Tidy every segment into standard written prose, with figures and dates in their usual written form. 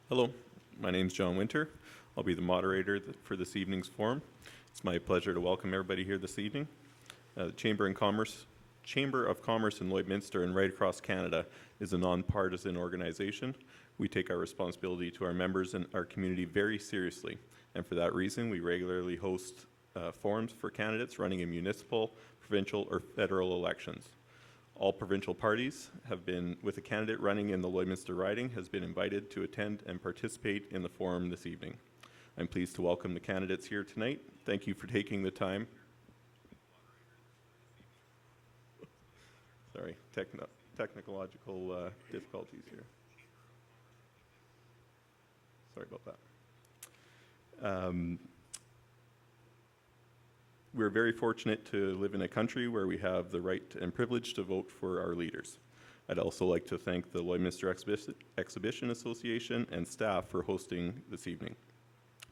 Hello, my name is John Winter. I'll be the moderator for this evening's forum. It's my pleasure to welcome everybody here this evening. The Chamber of Commerce in Lloydminster and right across Canada is a nonpartisan organization. We take our responsibility to our members and our community very seriously, and for that reason we regularly host forums for candidates running in municipal, provincial, or federal elections. All provincial parties have been, with a candidate running in the Lloydminster riding, has been invited to attend and participate in the forum this evening. I'm pleased to welcome the candidates here tonight. Thank you for taking the time. Sorry, technological difficulties here. Sorry about that. We're very fortunate to live in a country where we have the right and privilege to vote for our leaders. I'd also like to thank the Lloydminster Exhibition Association and staff for hosting this evening.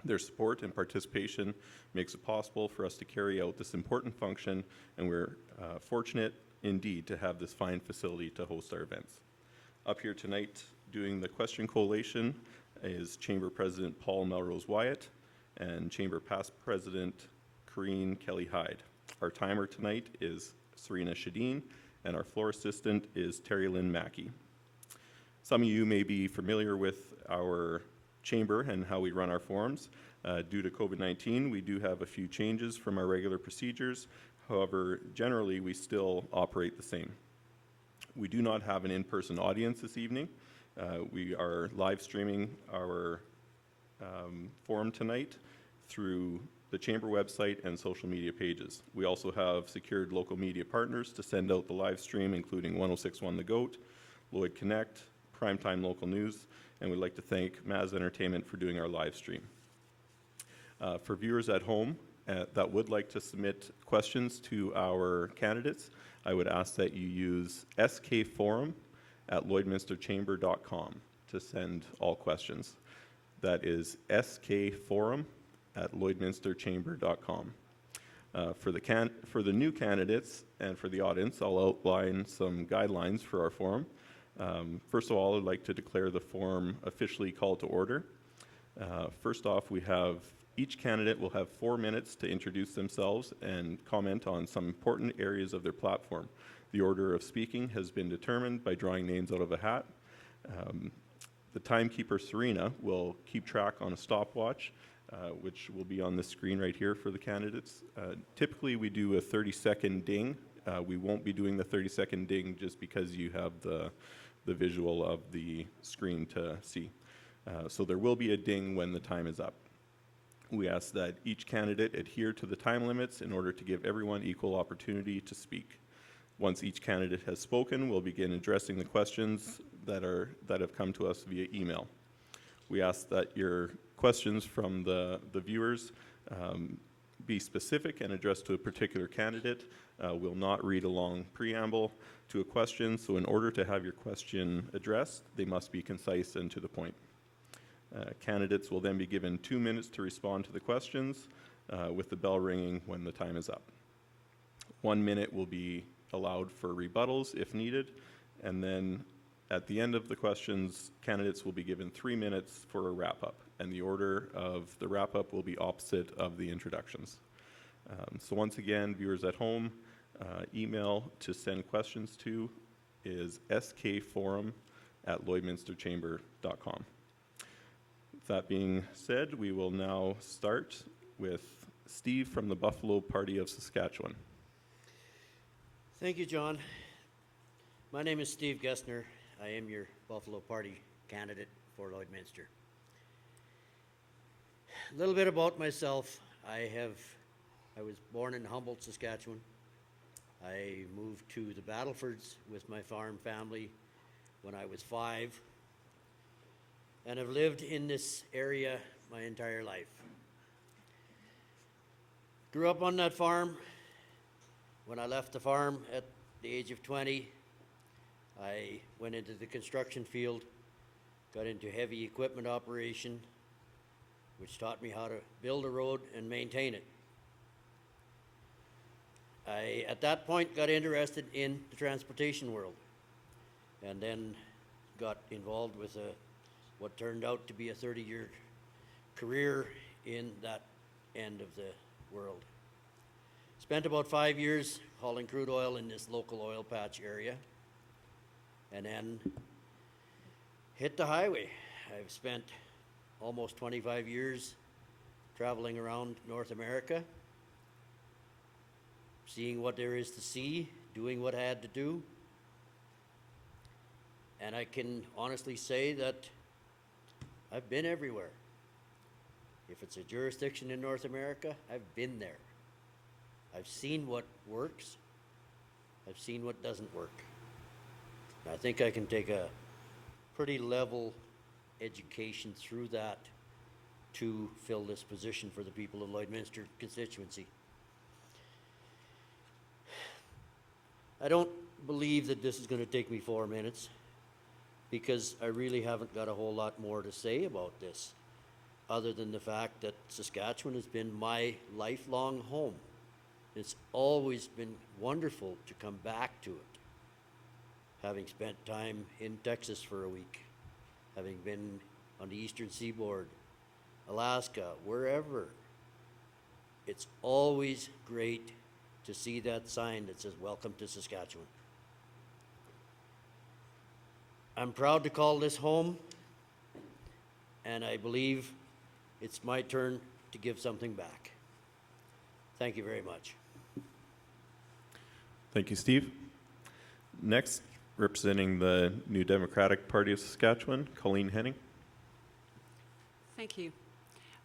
Their support and participation makes it possible for us to carry out this important function, and we're fortunate indeed to have this fine facility to host our events. Up here tonight doing the question collation is Chamber President Paul Melrose Wyatt and Chamber Past President Coleen Kelly Hyde. Our timer tonight is Serena Shadeen, and our floor assistant is Terry Lynn Mackey. Some of you may be familiar with our chamber and how we run our forums. Due to COVID-19, we do have a few changes from our regular procedures. However, generally, we still operate the same. We do not have an in-person audience this evening. We are live streaming our forum tonight through the Chamber website and social media pages. We also have secured local media partners to send out the live stream, including 106.1 The Goat, Lloyd Connect, Primetime Local News, and we'd like to thank Maz Entertainment for doing our live stream. For viewers at home that would like to submit questions to our candidates, I would ask that you use skforum@lloydminsterchamber.com to send all questions. That is skforum@lloydminsterchamber.com. For the new candidates and for the audience, I'll outline some guidelines for our forum. First of all, I'd like to declare the forum officially called to order. First off, each candidate will have 4 minutes to introduce themselves and comment on some important areas of their platform. The order of speaking has been determined by drawing names out of a hat. The timekeeper, Serena, will keep track on a stopwatch, which will be on the screen right here for the candidates. Typically, we do a 30-second ding. We won't be doing the 30-second ding just because you have the visual of the screen to see. So there will be a ding when the time is up. We ask that each candidate adhere to the time limits in order to give everyone equal opportunity to speak. Once each candidate has spoken, we'll begin addressing the questions that have come to us via email. We ask that your questions from the viewers be specific and addressed to a particular candidate. We'll not read a long preamble to a question, so in order to have your question addressed, they must be concise and to the point. Candidates will then be given 2 minutes to respond to the questions, with the bell ringing when the time is up. 1 minute will be allowed for rebuttals if needed, and then at the end of the questions, candidates will be given 3 minutes for a wrap-up, and the order of the wrap-up will be opposite of the introductions. So once again, viewers at home, email to send questions to is skforum@lloydminsterchamber.com. That being said, we will now start with Steve from the Buffalo Party of Saskatchewan. Thank you, John. My name is Steve Gessner. I am your Buffalo Party candidate for Lloydminster. A little bit about myself. I was born in Humboldt, Saskatchewan. I moved to the Battlefords with my farm family when I was 5, and have lived in this area my entire life. Grew up on that farm. When I left the farm at the age of 20, I went into the construction field, got into heavy equipment operation, which taught me how to build a road and maintain it. I, at that point, got interested in the transportation world, and then got involved with what turned out to be a 30-year career in that end of the world. Spent about 5 years hauling crude oil in this local oil patch area, and then hit the highway. I've spent almost 25 years traveling around North America, seeing what there is to see, doing what I had to do. And I can honestly say that I've been everywhere. If it's a jurisdiction in North America, I've been there. I've seen what works. I've seen what doesn't work. And I think I can take a pretty level education through that to fill this position for the people of Lloydminster constituency. I don't believe that this is going to take me 4 minutes, because I really haven't got a whole lot more to say about this, other than the fact that Saskatchewan has been my lifelong home. It's always been wonderful to come back to it, having spent time in Texas for a week, having been on the eastern seaboard, Alaska, wherever. It's always great to see that sign that says, "Welcome to Saskatchewan." I'm proud to call this home, and I believe it's my turn to give something back. Thank you very much. Thank you, Steve. Next, representing the New Democratic Party of Saskatchewan, Colleen Henning. Thank you.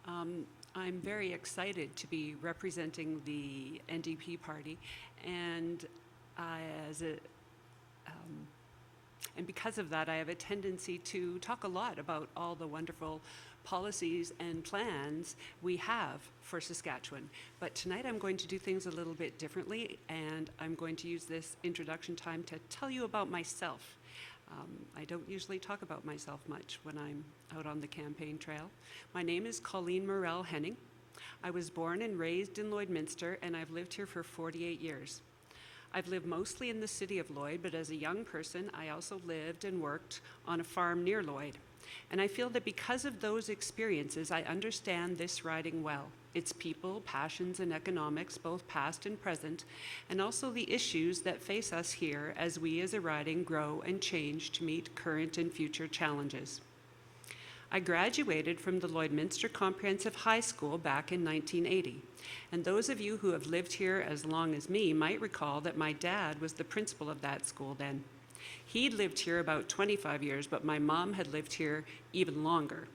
I'm very excited to be representing the NDP party, and and because of that, I have a tendency to talk a lot about all the wonderful policies and plans we have for Saskatchewan. But tonight I'm going to do things a little bit differently, and I'm going to use this introduction time to tell you about myself. I don't usually talk about myself much when I'm out on the campaign trail. My name is Colleen Morrell Henning. I was born and raised in Lloydminster, and I've lived here for 48 years. I've lived mostly in the city of Lloyd, but as a young person, I also lived and worked on a farm near Lloyd. And I feel that because of those experiences, I understand this riding well. Its people, passions, and economics, both past and present, and also the issues that face us here as we as a riding grow and change to meet current and future challenges. I graduated from the Lloydminster Comprehensive High School back in 1980. And those of you who have lived here as long as me might recall that my dad was the principal of that school then. He'd lived here about 25 years, but my mom had lived here even longer.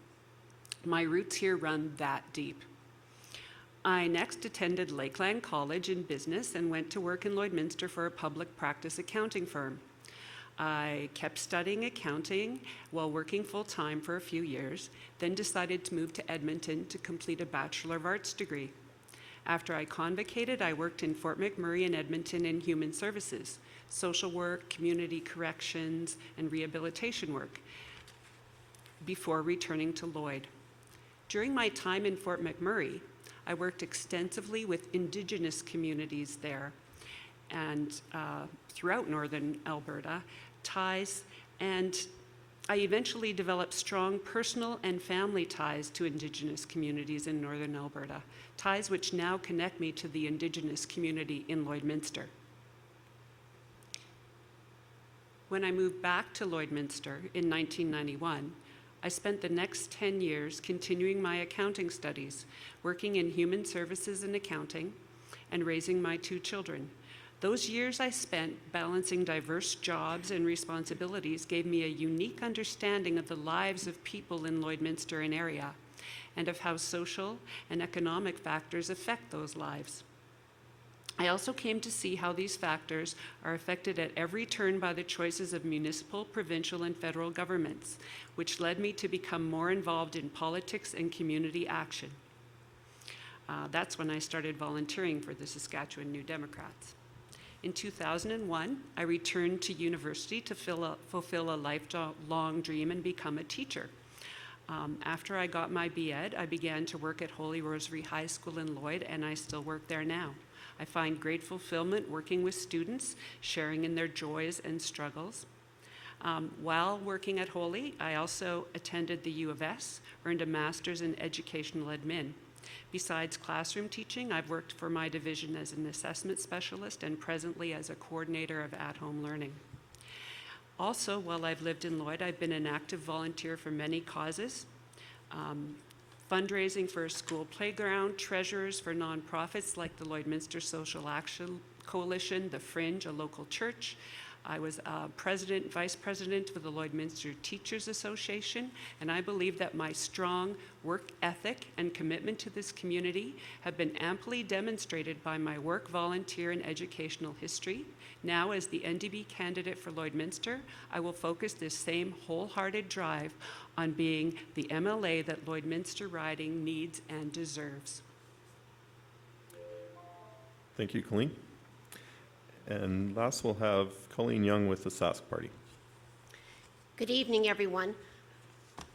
My roots here run that deep. I next attended Lakeland College in business and went to work in Lloydminster for a public practice accounting firm. I kept studying accounting while working full-time for a few years, then decided to move to Edmonton to complete a Bachelor of Arts degree. After I convocated, I worked in Fort McMurray and Edmonton in human services, social work, community corrections, and rehabilitation work, before returning to Lloyd. During my time in Fort McMurray, I worked extensively with Indigenous communities there and throughout northern Alberta, ties, and I eventually developed strong personal and family ties to Indigenous communities in northern Alberta, ties which now connect me to the Indigenous community in Lloydminster. When I moved back to Lloydminster in 1991, I spent the next 10 years continuing my accounting studies, working in human services and accounting, and raising my 2 children. Those years I spent balancing diverse jobs and responsibilities gave me a unique understanding of the lives of people in Lloydminster and area, and of how social and economic factors affect those lives. I also came to see how these factors are affected at every turn by the choices of municipal, provincial, and federal governments, which led me to become more involved in politics and community action. That's when I started volunteering for the Saskatchewan New Democrats. In 2001, I returned to university to fulfill a lifelong dream and become a teacher. After I got my B.Ed, I began to work at Holy Rosary High School in Lloyd, and I still work there now. I find great fulfillment working with students, sharing in their joys and struggles. While working at Holy, I also attended the U of S, earned a master's in educational admin. Besides classroom teaching, I've worked for my division as an assessment specialist and presently as a coordinator of at-home learning. Also, while I've lived in Lloyd, I've been an active volunteer for many causes. Fundraising for a school playground, treasurers for nonprofits like the Lloydminster Social Action Coalition, The Fringe, a local church. I was president, vice president for the Lloydminster Teachers Association, and I believe that my strong work ethic and commitment to this community have been amply demonstrated by my work, volunteer, and educational history. Now, as the NDP candidate for Lloydminster, I will focus this same wholehearted drive on being the MLA that Lloydminster riding needs and deserves. Thank you, Colleen. And last we'll have Colleen Young with the Sask Party. Good evening, everyone.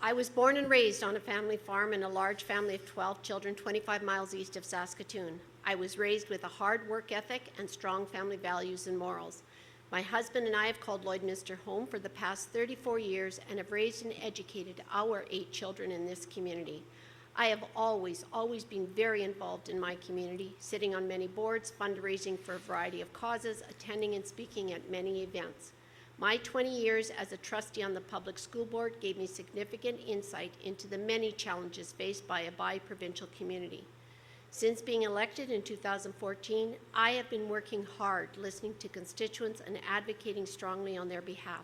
I was born and raised on a family farm in a large family of 12 children 25 miles east of Saskatoon. I was raised with a hard work ethic and strong family values and morals. My husband and I have called Lloydminster home for the past 34 years and have raised and educated our 8 children in this community. I have always been very involved in my community, sitting on many boards, fundraising for a variety of causes, attending and speaking at many events. My 20 years as a trustee on the public school board gave me significant insight into the many challenges faced by a bi-provincial community. Since being elected in 2014, I have been working hard, listening to constituents and advocating strongly on their behalf.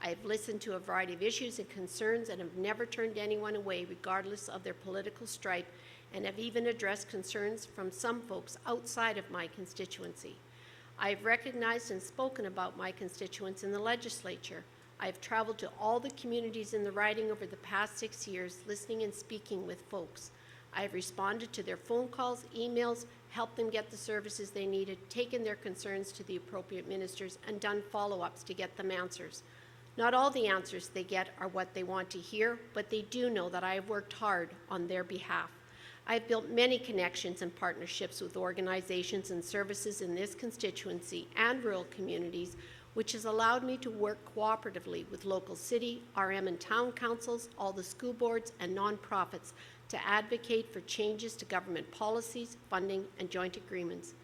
I have listened to a variety of issues and concerns and have never turned anyone away regardless of their political stripe, and have even addressed concerns from some folks outside of my constituency. I have recognized and spoken about my constituents in the legislature. I have traveled to all the communities in the riding over the past 6 years, listening and speaking with folks. I have responded to their phone calls, emails, helped them get the services they needed, taken their concerns to the appropriate ministers, and done follow-ups to get them answers. Not all the answers they get are what they want to hear, but they do know that I have worked hard on their behalf. I have built many connections and partnerships with organizations and services in this constituency and rural communities, which has allowed me to work cooperatively with local city, RM and town councils, all the school boards, and nonprofits to advocate for changes to government policies, funding, and joint agreements.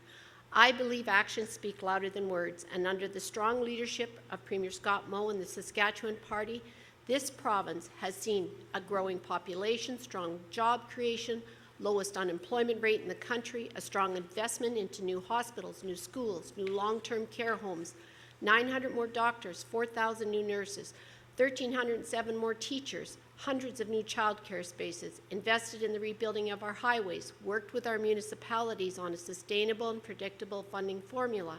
I believe actions speak louder than words, and under the strong leadership of Premier Scott Moe and the Saskatchewan Party, this province has seen a growing population, strong job creation, lowest unemployment rate in the country, a strong investment into new hospitals, new schools, new long-term care homes, 900 more doctors, 4,000 new nurses, 1,307 more teachers, hundreds of new child care spaces, invested in the rebuilding of our highways, worked with our municipalities on a sustainable and predictable funding formula,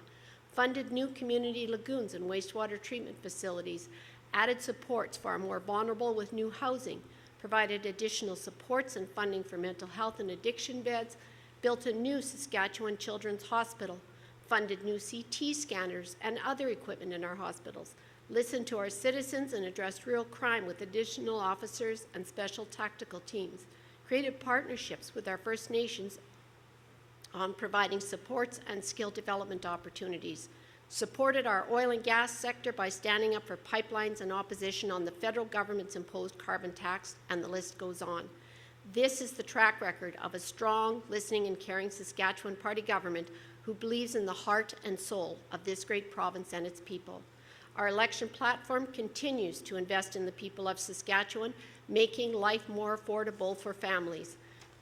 funded new community lagoons and wastewater treatment facilities, added supports for our more vulnerable with new housing, provided additional supports and funding for mental health and addiction beds, built a new Saskatchewan Children's Hospital, funded new CT scanners and other equipment in our hospitals, listened to our citizens and addressed real crime with additional officers and special tactical teams, created partnerships with our First Nations on providing supports and skill development opportunities, supported our oil and gas sector by standing up for pipelines and opposition on the federal government's imposed carbon tax, and the list goes on. This is the track record of a strong, listening and caring Saskatchewan Party government who believes in the heart and soul of this great province and its people. Our election platform continues to invest in the people of Saskatchewan, making life more affordable for families.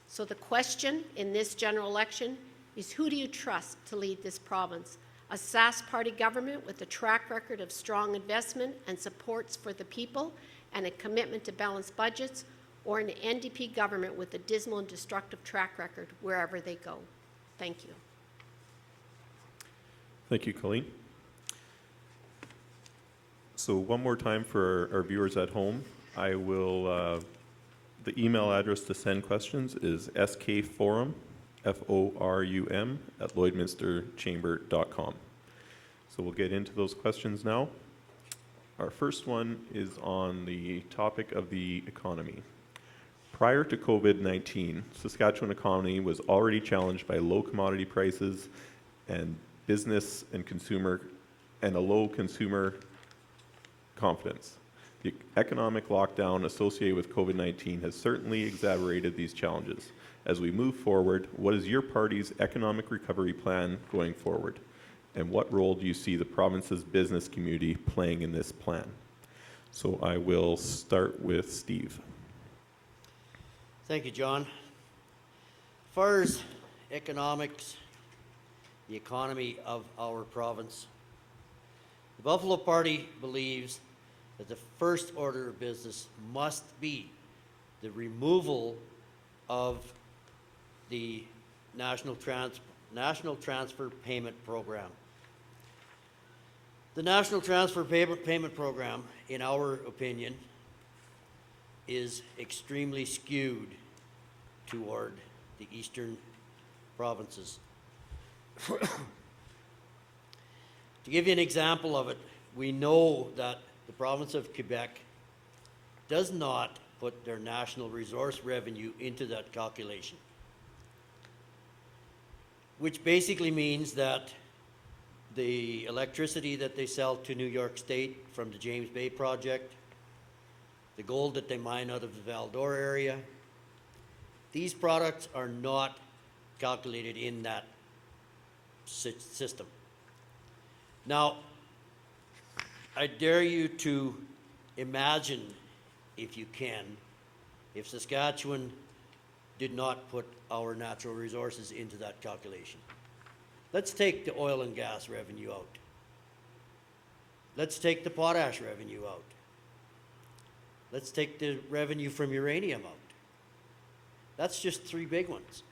So the question in this general election is, who do you trust to lead this province? A Sask Party government with a track record of strong investment and supports for the people and a commitment to balanced budgets, or an NDP government with a dismal and destructive track record wherever they go? Thank you. Thank you, Colleen. So one more time for our viewers at home, I will, the email address to send questions is skforum, F-O-R-U-M, @lloydminsterchamber.com. So we'll get into those questions now. Our first one is on the topic of the economy. Prior to COVID-19, Saskatchewan economy was already challenged by low commodity prices and business and consumer, and a low consumer confidence. The economic lockdown associated with COVID-19 has certainly exacerbated these challenges. As we move forward, what is your party's economic recovery plan going forward? And what role do you see the province's business community playing in this plan? So I will start with Steve. Thank you, John. As far as economics, the economy of our province, the Buffalo Party believes that the first order of business must be the removal of the National Transfer Payment Program. The National Transfer Payment Program, in our opinion, is extremely skewed toward the eastern provinces. To give you an example of it, we know that the province of Quebec does not put their national resource revenue into that calculation, which basically means that the electricity that they sell to New York State from the James Bay project, the gold that they mine out of the Val-d'Or area, these products are not calculated in that system. Now, I dare you to imagine, if you can, if Saskatchewan did not put our natural resources into that calculation. Let's take the oil and gas revenue out. Let's take the potash revenue out. Let's take the revenue from uranium out. That's just three big ones.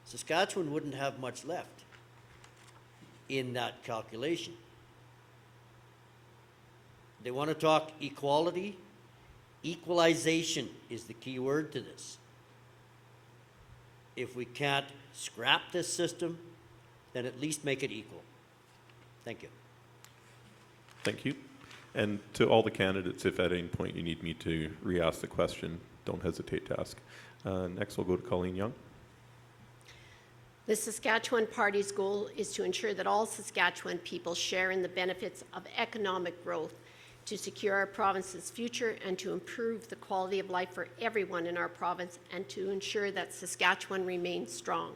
Saskatchewan wouldn't have much left in that calculation. They want to talk equality. Equalization is the key word to this. If we can't scrap this system, then at least make it equal. Thank you. Thank you. And to all the candidates, if at any point you need me to re-ask the question, don't hesitate to ask. Next, we'll go to Colleen Young. The Saskatchewan Party's goal is to ensure that all Saskatchewan people share in the benefits of economic growth, to secure our province's future and to improve the quality of life for everyone in our province, and to ensure that Saskatchewan remains strong.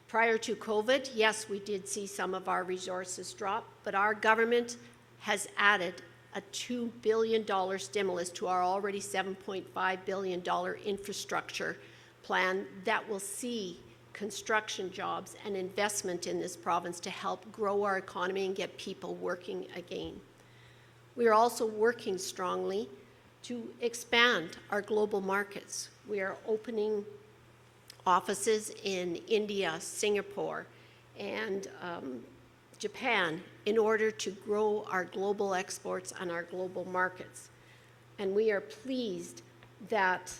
Prior to COVID, yes, we did see some of our resources drop, but our government has added a $2 billion stimulus to our already $7.5 billion infrastructure plan that will see construction jobs and investment in this province to help grow our economy and get people working again. We are also working strongly to expand our global markets. We are opening offices in India, Singapore, and Japan in order to grow our global exports and our global markets. And we are pleased that,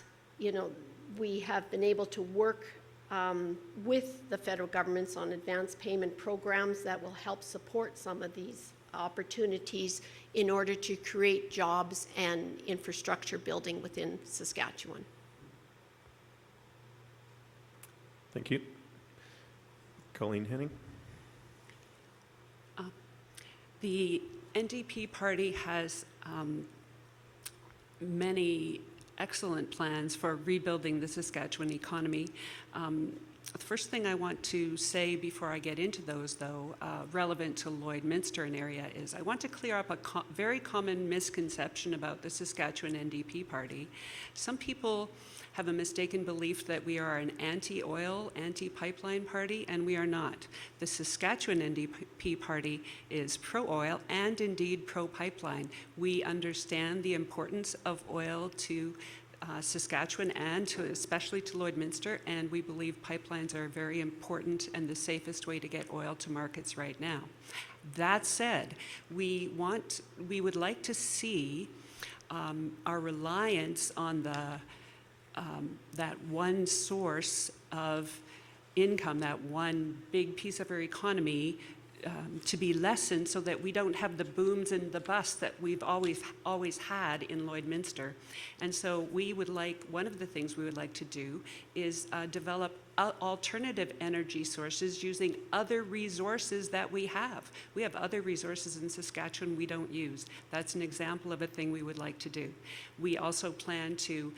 we have been able to work with the federal governments on advanced payment programs that will help support some of these opportunities in order to create jobs and infrastructure building within Saskatchewan. Thank you. Colleen, Henning. The NDP party has many excellent plans for rebuilding the Saskatchewan economy. The first thing I want to say before I get into those, though, relevant to Lloydminster and area, is I want to clear up a very common misconception about the Saskatchewan NDP party. Some people have a mistaken belief that we are an anti-oil, anti-pipeline party, and we are not. The Saskatchewan NDP party is pro-oil and indeed pro-pipeline. We understand the importance of oil to Saskatchewan and especially to Lloydminster, and we believe pipelines are very important and the safest way to get oil to markets right now. That said, we would like to see our reliance on that one source of income, that one big piece of our economy, to be lessened so that we don't have the booms and the busts that we've always had in Lloydminster. And so we would like, one of the things we would like to do is develop alternative energy sources using other resources that we have. We have other resources in Saskatchewan we don't use. That's an example of a thing we would like to do. We also plan to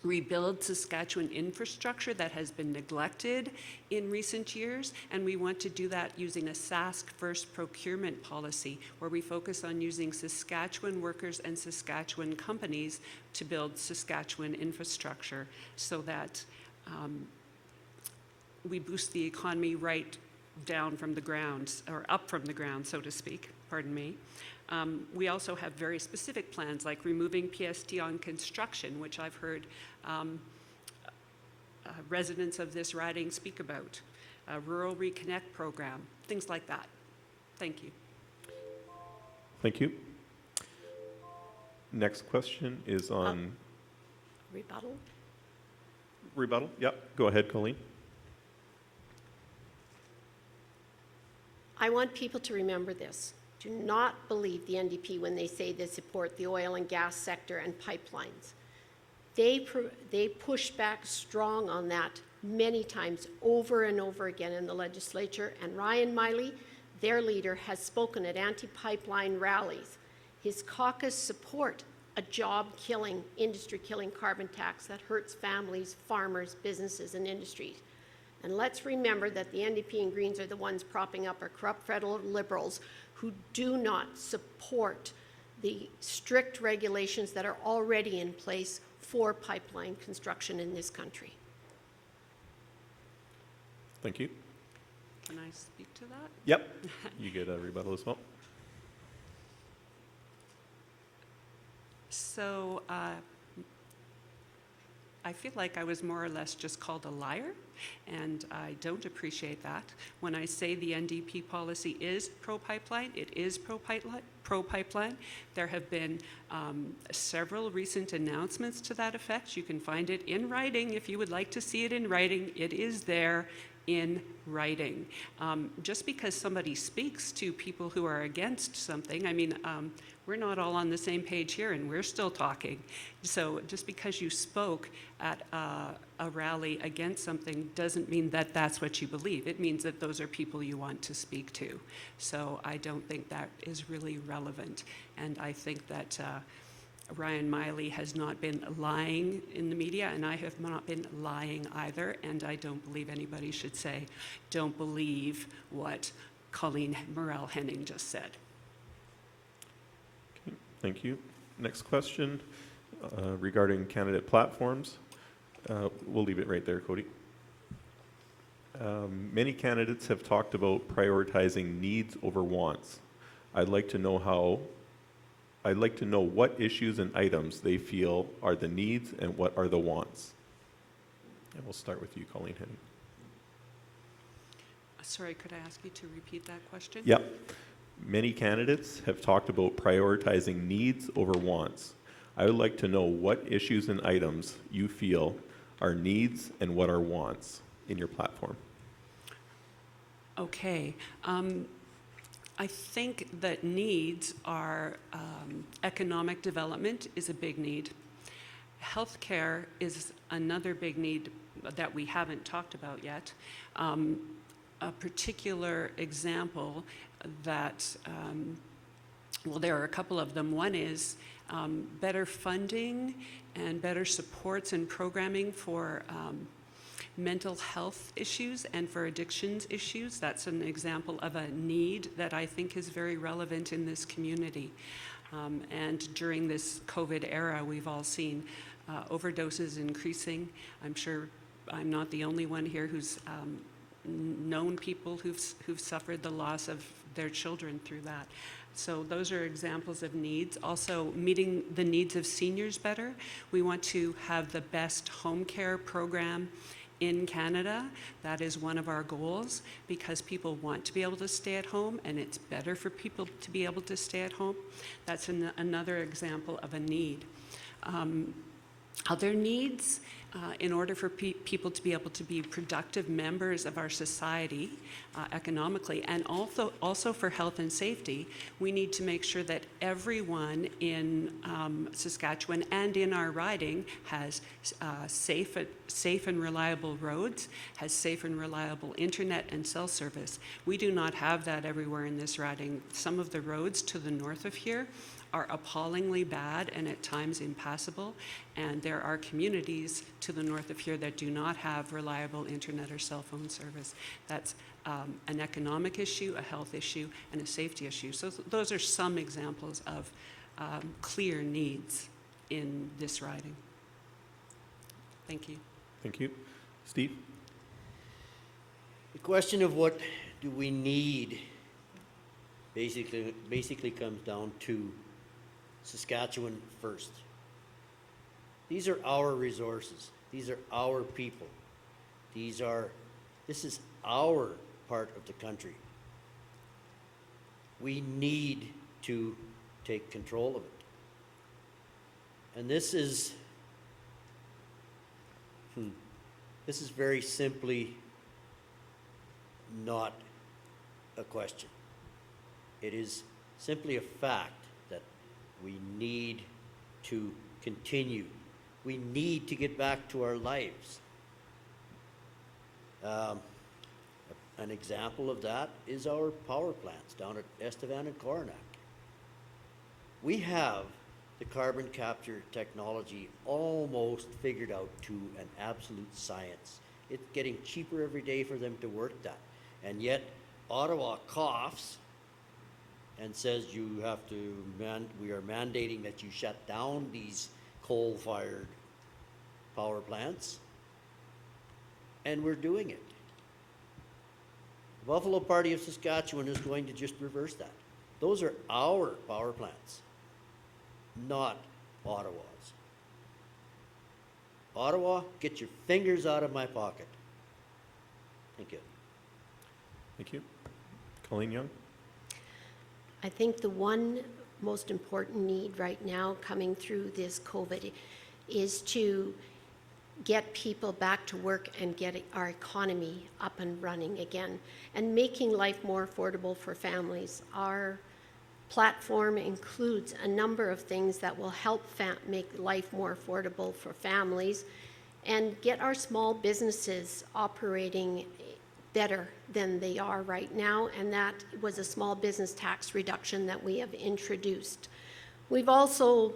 rebuild Saskatchewan infrastructure that has been neglected in recent years, and we want to do that using a Sask first procurement policy where we focus on using Saskatchewan workers and Saskatchewan companies to build Saskatchewan infrastructure so that we boost the economy right down from the ground, or up from the ground, so to speak, pardon me. We also have very specific plans like removing PST on construction, which I've heard residents of this riding speak about, a Rural Reconnect program, things like that. Thank you. Thank you. Next question is on Rebuttal? rebuttal. Yep, go ahead, Colleen. I want people to remember this. Do not believe the NDP when they say they support the oil and gas sector and pipelines. They push back strong on that many times over and over again in the legislature, and Ryan Miley, their leader, has spoken at anti-pipeline rallies. His caucus support a job-killing, industry-killing carbon tax that hurts families, farmers, businesses, and industries. And let's remember that the NDP and Greens are the ones propping up our corrupt federal Liberals who do not support the strict regulations that are already in place for pipeline construction in this country. Thank you. Can I speak to that? Yep, you get a rebuttal as well. So I feel like I was more or less just called a liar, and I don't appreciate that. When I say the NDP policy is pro-pipeline, it is pro-pipeline. There have been several recent announcements to that effect. You can find it in writing if you would like to see it in writing. It is there in writing. Just because somebody speaks to people who are against something, I mean, we're not all on the same page here and we're still talking. So just because you spoke at a rally against something doesn't mean that that's what you believe. It means that those are people you want to speak to. So I don't think that is really relevant. And I think that Ryan Miley has not been lying in the media, and I have not been lying either, and I don't believe anybody should say, don't believe what Colleen Morrell Henning just said. Okay, thank you. Next question regarding candidate platforms. We'll leave it right there, Cody. Many candidates have talked about prioritizing needs over wants. I'd like to know what issues and items they feel are the needs and what are the wants. And we'll start with you, Colleen Henning. Sorry, could I ask you to repeat that question? Yep. Many candidates have talked about prioritizing needs over wants. I would like to know what issues and items you feel are needs and what are wants in your platform. Okay. I think that needs are economic development is a big need. Healthcare is another big need that we haven't talked about yet. A particular example that, well, there are a couple of them. One is better funding and better supports and programming for mental health issues and for addictions issues. That's an example of a need that I think is very relevant in this community. And during this COVID era, we've all seen overdoses increasing. I'm sure I'm not the only one here who's known people who've suffered the loss of their children through that. So those are examples of needs. Also, meeting the needs of seniors better. We want to have the best home care program in Canada. That is one of our goals because people want to be able to stay at home and it's better for people to be able to stay at home. That's another example of a need. other needs in order for people to be able to be productive members of our society economically, and also for health and safety. We need to make sure that everyone in Saskatchewan and in our riding has safe and reliable roads, has safe and reliable internet and cell service. We do not have that everywhere in this riding. Some of the roads to the north of here are appallingly bad and at times impassable, and there are communities to the north of here that do not have reliable internet or cell phone service. That's an economic issue, a health issue, and a safety issue. So those are some examples of clear needs in this riding. Thank you. Thank you. Steve? The question of what do we need basically comes down to Saskatchewan first. These are our resources. These are our people. This is our part of the country. We need to take control of it. And this is very simply not a question. It is simply a fact that we need to continue. We need to get back to our lives. An example of that is our power plants down at Estevan and Coronac. We have the carbon capture technology almost figured out to an absolute science. It's getting cheaper every day for them to work that. And yet Ottawa coughs and says we are mandating that you shut down these coal-fired power plants, and we're doing it. The Buffalo Party of Saskatchewan is going to just reverse that. Those are our power plants, not Ottawa's. Ottawa, get your fingers out of my pocket. Thank you. Thank you. Colleen Young? I think the one most important need right now coming through this COVID is to get people back to work and get our economy up and running again, and making life more affordable for families. Our platform includes a number of things that will help make life more affordable for families and get our small businesses operating better than they are right now, and that was a small business tax reduction that we have introduced. We've also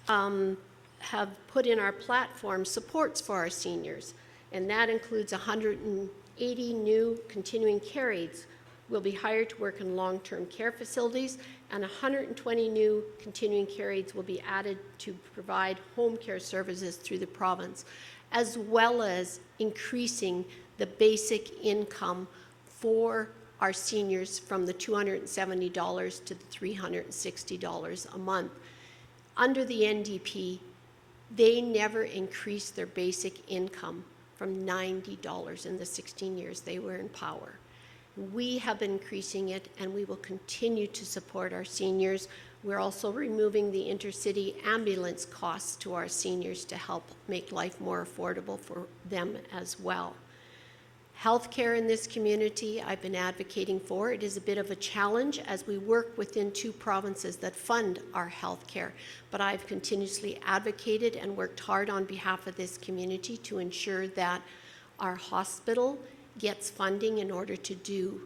have put in our platform supports for our seniors, and that includes 180 new continuing care aides will be hired to work in long-term care facilities, and 120 new continuing care aides will be added to provide home care services through the province, as well as increasing the basic income for our seniors from the $270 to the $360 a month. Under the NDP, they never increased their basic income from $90 in the 16 years they were in power. We have been increasing it, and we will continue to support our seniors. We're also removing the intercity ambulance costs to our seniors to help make life more affordable for them as well. Healthcare in this community, I've been advocating for. It is a bit of a challenge as we work within 2 provinces that fund our healthcare, but I've continuously advocated and worked hard on behalf of this community to ensure that our hospital gets funding in order to do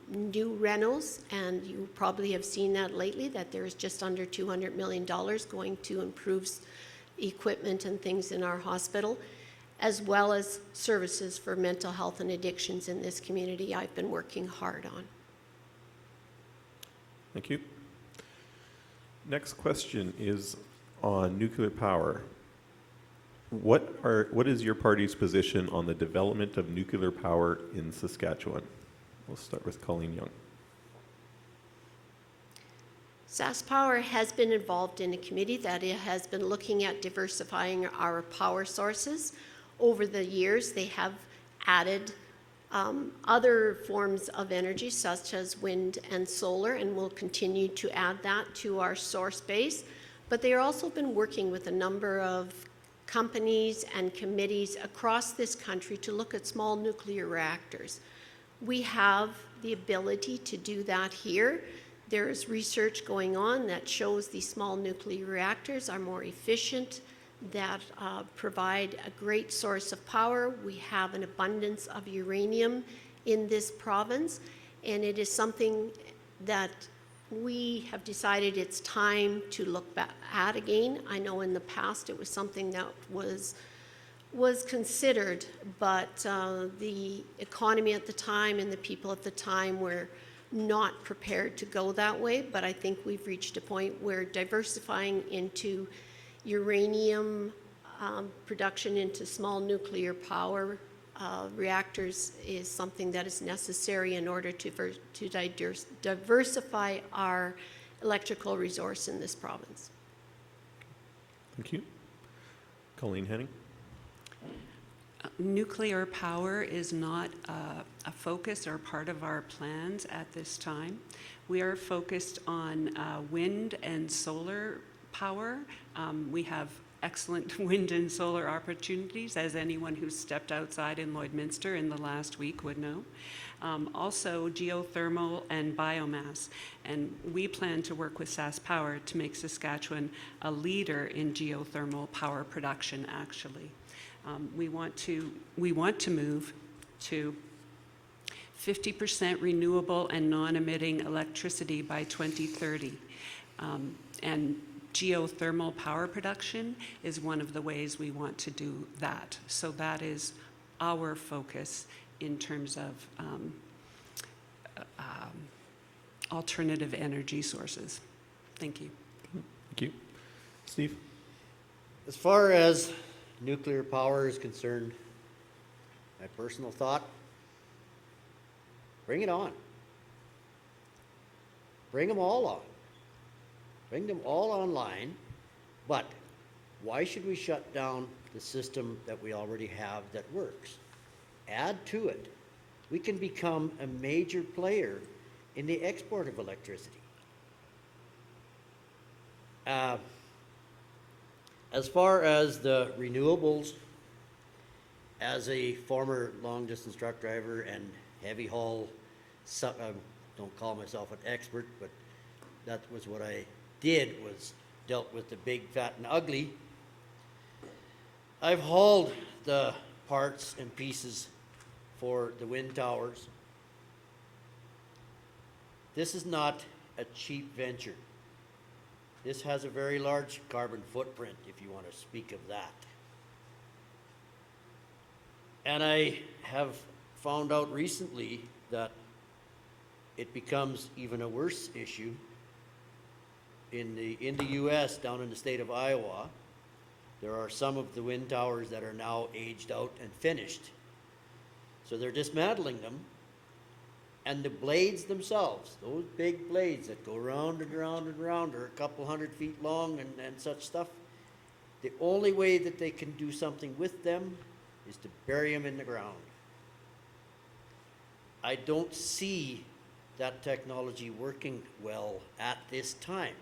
new renos, and you probably have seen that lately, that there is just under $200 million going to improve equipment and things in our hospital, as well as services for mental health and addictions in this community I've been working hard on. Thank you. Next question is on nuclear power. What is your party's position on the development of nuclear power in Saskatchewan? We'll start with Colleen Young. SaskPower has been involved in a committee that has been looking at diversifying our power sources. Over the years, they have added other forms of energy, such as wind and solar, and will continue to add that to our source base. But they have also been working with a number of companies and committees across this country to look at small nuclear reactors. We have the ability to do that here. There is research going on that shows these small nuclear reactors are more efficient, that provide a great source of power. We have an abundance of uranium in this province, and it is something that we have decided it's time to look back at again. I know in the past it was something that was considered, but the economy at the time and the people at the time were not prepared to go that way. But I think we've reached a point where diversifying into uranium production into small nuclear power reactors is something that is necessary in order to diversify our electrical resource in this province. Thank you. Colleen, Henning? Nuclear power is not a focus or part of our plans at this time. We are focused on wind and solar power. We have excellent wind and solar opportunities, as anyone who's stepped outside in Lloydminster in the last week would know. Also geothermal and biomass. And we plan to work with SaskPower to make Saskatchewan a leader in geothermal power production, actually. We want to move to 50% renewable and non-emitting electricity by 2030. And geothermal power production is one of the ways we want to do that. So that is our focus in terms of alternative energy sources. Thank you. Thank you. Steve? As far as nuclear power is concerned, my personal thought, bring it on. Bring them all on. Bring them all online, but why should we shut down the system that we already have that works? Add to it. We can become a major player in the export of electricity. As far as the renewables, as a former long-distance truck driver and heavy haul, don't call myself an expert, but that was what I did, was dealt with the big, fat, and ugly. I've hauled the parts and pieces for the wind towers. This is not a cheap venture. This has a very large carbon footprint, if you want to speak of that. And I have found out recently that it becomes even a worse issue in the U.S., down in the state of Iowa. There are some of the wind towers that are now aged out and finished. So they're dismantling them, and the blades themselves, those big blades that go round and round and round, are a couple 100 feet long and such stuff. The only way that they can do something with them is to bury them in the ground. I don't see that technology working well at this time.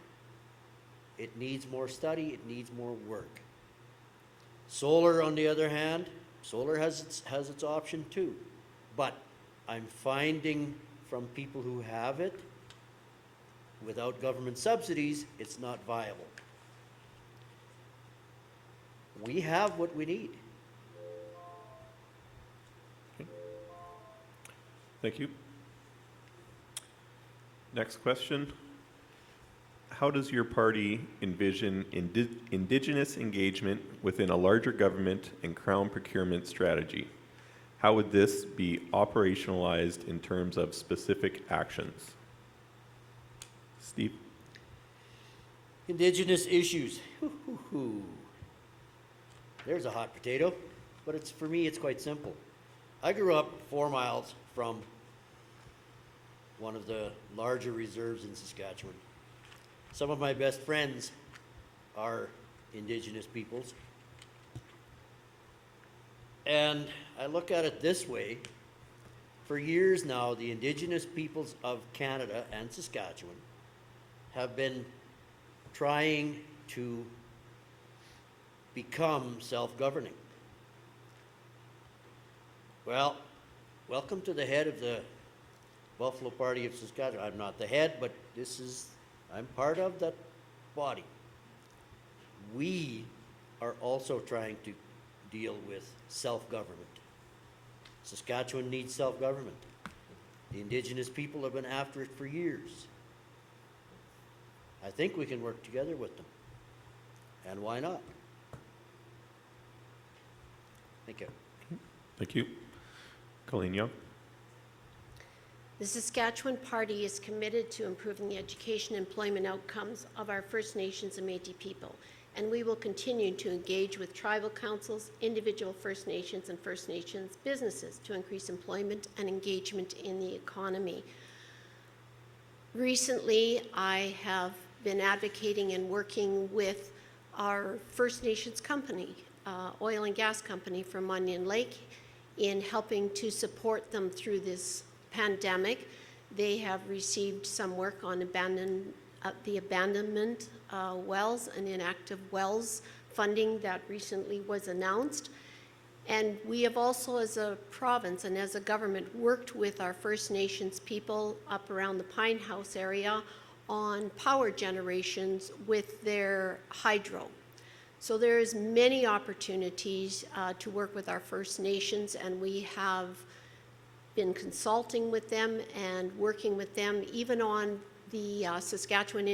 It needs more study, it needs more work. Solar, on the other hand, solar has its option too. But I'm finding from people who have it, without government subsidies, it's not viable. We have what we need. Thank you. Next question. How does your party envision Indigenous engagement within a larger government and Crown procurement strategy? How would this be operationalized in terms of specific actions? Steve? Indigenous issues. There's a hot potato, but for me, it's quite simple. I grew up 4 miles from one of the larger reserves in Saskatchewan. Some of my best friends are Indigenous peoples. And I look at it this way. For years now, the Indigenous peoples of Canada and become self-governing. Well, welcome to the head of the Buffalo Party of Saskatchewan. I'm not the head, but I'm part of that body. We are also trying to deal with self-government. Saskatchewan needs self-government. The Indigenous people have been after it for years. I think we can work together with them. And why not? Thank you. Thank you. Colleen Young. The Saskatchewan Party is committed to improving the education and employment outcomes of our First Nations and Métis people, and we will continue to engage with tribal councils, individual First Nations and First Nations businesses to increase employment and engagement in the economy. Recently, I have been advocating and working with our First Nations company, oil and gas company from Onion Lake, in helping to support them through this pandemic. They have received some work on the abandonment wells and inactive wells funding that recently was announced. And we have also, as a province and as a government, worked with our First Nations people up around the Pine House area on power generations with their hydro. So there's many opportunities to work with our First Nations, and we have been consulting with them and working with them even on the Saskatchewan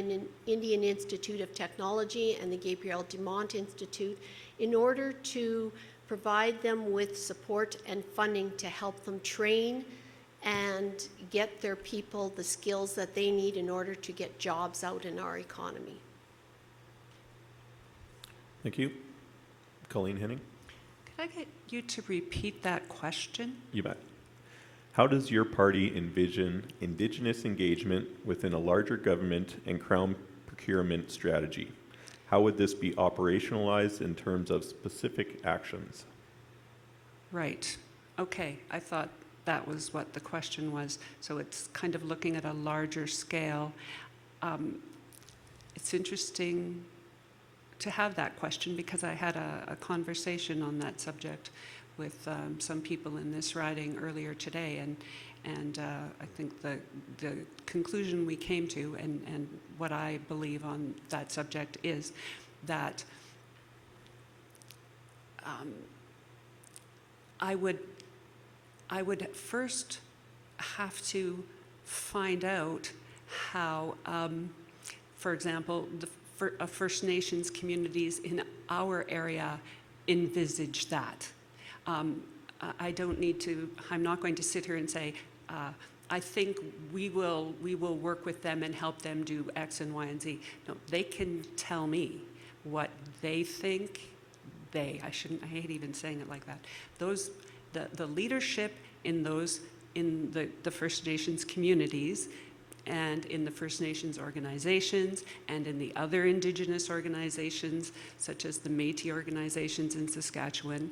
Indian Institute of Technology and the Gabriel Dumont Institute in order to provide them with support and funding to help them train and get their people the skills that they need in order to get jobs out in our economy. Thank you. Colleen Henning. Could I get you to repeat that question? You bet. How does your party envision Indigenous engagement within a larger government and Crown procurement strategy? How would this be operationalized in terms of specific actions? Right. Okay. I thought that was what the question was. So it's kind of looking at a larger scale. It's interesting to have that question because I had a conversation on that subject with some people in this riding earlier today, and I think the conclusion we came to and what I believe on that subject is that I would first have to find out how, for example, First Nations communities in our area envisage that. I don't need to, I'm not going to sit here and say, I think we will work with them and help them do X and Y and Z. No, they can tell me what they think. I hate even saying it like that. The leadership in the First Nations communities and in the First Nations organizations and in the other Indigenous organizations, such as the Métis organizations in Saskatchewan,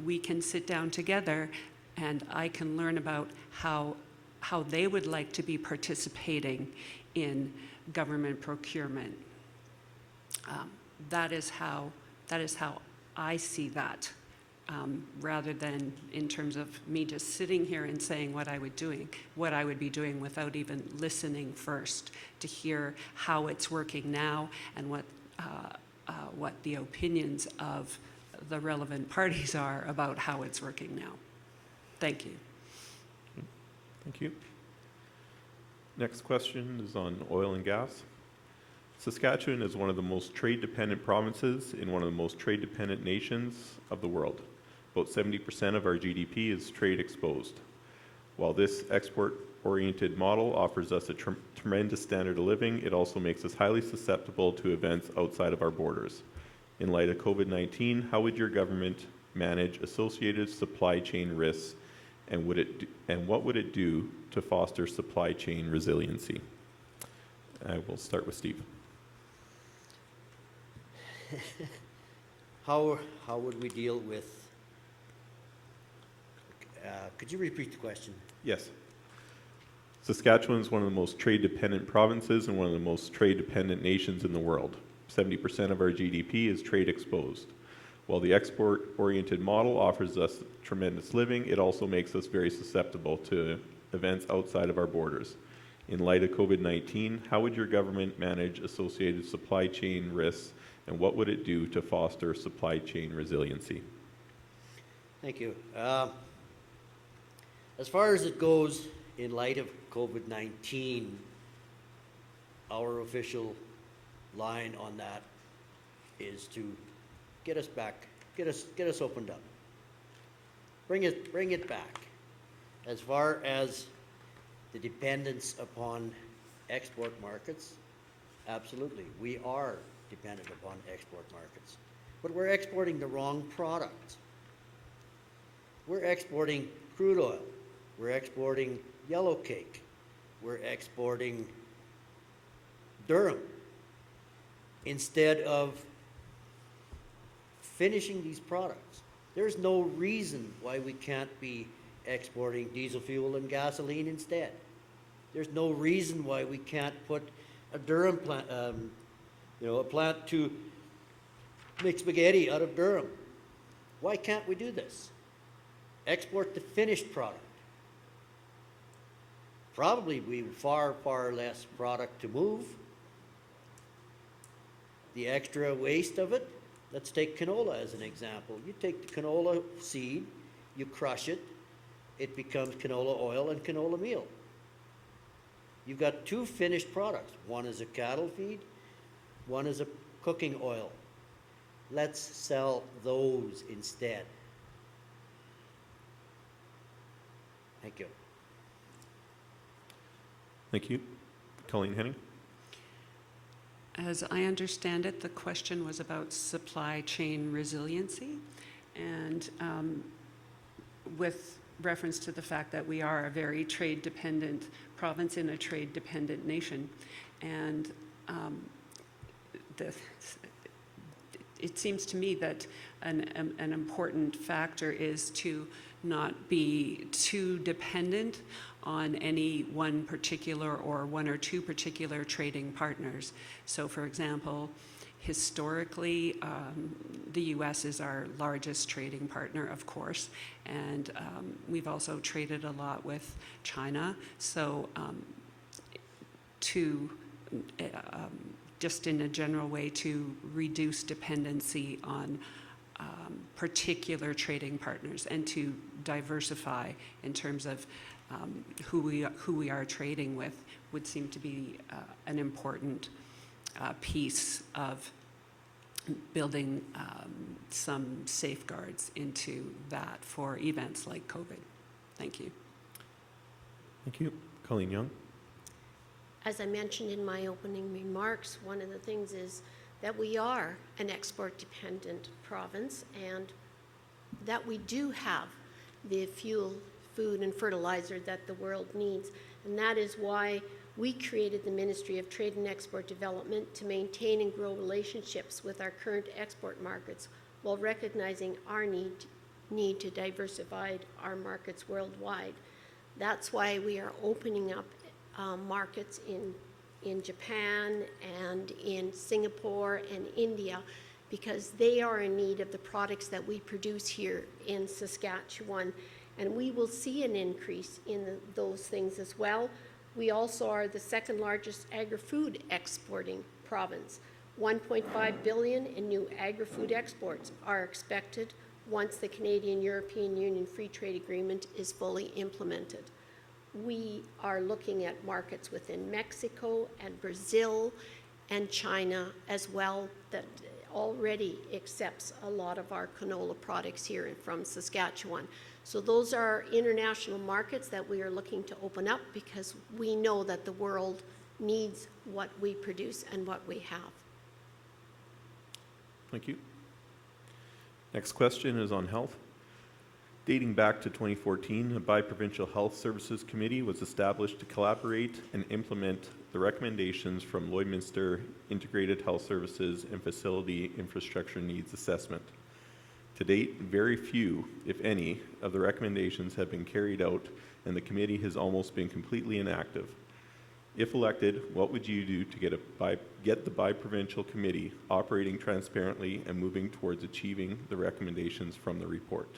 we can sit down together and I can learn about how they would like to be participating in government procurement. That is how I see that. Rather than in terms of me just sitting here and saying what I would be doing without even listening first to hear how it's working now and what the opinions of the relevant parties are about how it's working now. Thank you. Thank you. Next question is on oil and gas. Saskatchewan is one of the most trade-dependent provinces in one of the most trade-dependent nations of the world. About 70% of our GDP is trade exposed. While this export-oriented model offers us a tremendous standard of living, it also makes us highly susceptible to events outside of our borders. In light of COVID-19, how would your government manage associated supply chain risks, and what would it do to foster supply chain resiliency? I will start with Steve. How would we deal with, could you repeat the question? Yes. Saskatchewan is one of the most trade-dependent provinces and one of the most trade-dependent nations in the world. 70% of our GDP is trade exposed. While the export-oriented model offers us tremendous living, it also makes us very susceptible to events outside of our borders. In light of COVID-19, how would your government manage associated supply chain risks, and what would it do to foster supply chain resiliency? Thank you. As far as it goes, in light of COVID-19, our official line on that is to get us back, get us opened up. Bring it back. As far as the dependence upon export markets, absolutely, we are dependent upon export markets. But we're exporting the wrong product. We're exporting crude oil. We're exporting yellow cake. We're exporting durum instead of finishing these products. There's no reason why we can't be exporting diesel fuel and gasoline instead. There's no reason why we can't put a durum plant, a plant to make spaghetti out of durum. Why can't we do this? Export the finished product. Probably we far, far less product to move. The extra waste of it, let's take canola as an example. You take the canola seed, you crush it, it becomes canola oil and canola meal. You've got two finished products. One is a cattle feed, one is a cooking oil. Let's sell those instead. Thank you. Thank you. Colleen, Henning? As I understand it, the question was about supply chain resiliency, and with reference to the fact that we are a very trade-dependent province in a trade-dependent nation, and it seems to me that an important factor is to not be too dependent on any one particular or one or two particular trading partners. So for example, historically, the US is our largest trading partner, of course, and we've also traded a lot with China. So just in a general way, to reduce dependency on particular trading partners and to diversify in terms of who we are trading with would seem to be an important piece of building some safeguards into that for events like COVID. Thank you. Thank you. Colleen Young? As I mentioned in my opening remarks, one of the things is that we are an export-dependent province and that we do have the fuel, food, and fertilizer that the world needs. And that is why we created the Ministry of Trade and Export Development to maintain and grow relationships with our current export markets while recognizing our need to diversify our markets worldwide. That's why we are opening up markets in Japan and in Singapore and India, because they are in need of the products that we produce here in Saskatchewan. And we will see an increase in those things as well. We also are the second largest agri-food exporting province. 1.5 billion in new agri-food exports are expected once the Canadian-European Union Free Trade Agreement is fully implemented. We are looking at markets within Mexico and Brazil and China as well that already accepts a lot of our canola products here from Saskatchewan. So those are international markets that we are looking to open up because we know that the world needs what we produce and what we have. Thank you. Next question is on health. Dating back to 2014, a bi-provincial health services committee was established to collaborate and implement the recommendations from Lloydminster Integrated Health Services and Facility Infrastructure Needs Assessment. To date, very few, if any, of the recommendations have been carried out, and the committee has almost been completely inactive. If elected, what would you do to get the bi-provincial committee operating transparently and moving towards achieving the recommendations from the report?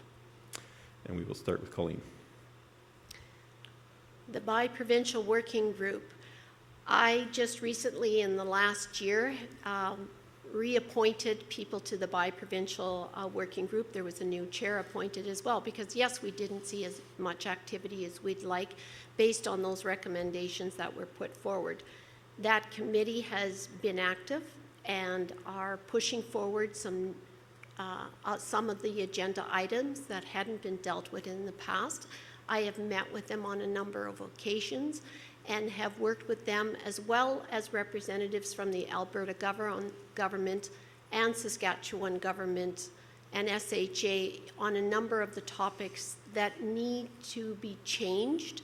And we will start with Colleen. The bi-provincial working group. I just recently, in the last year, reappointed people to the bi-provincial working group. There was a new chair appointed as well, because yes, we didn't see as much activity as we'd like based on those recommendations that were put forward. That committee has been active and are pushing forward some of the agenda items that hadn't been dealt with in the past. I have met with them on a number of occasions and have worked with them, as well as representatives from the Alberta government and Saskatchewan government and SHA, on a number of the topics that need to be changed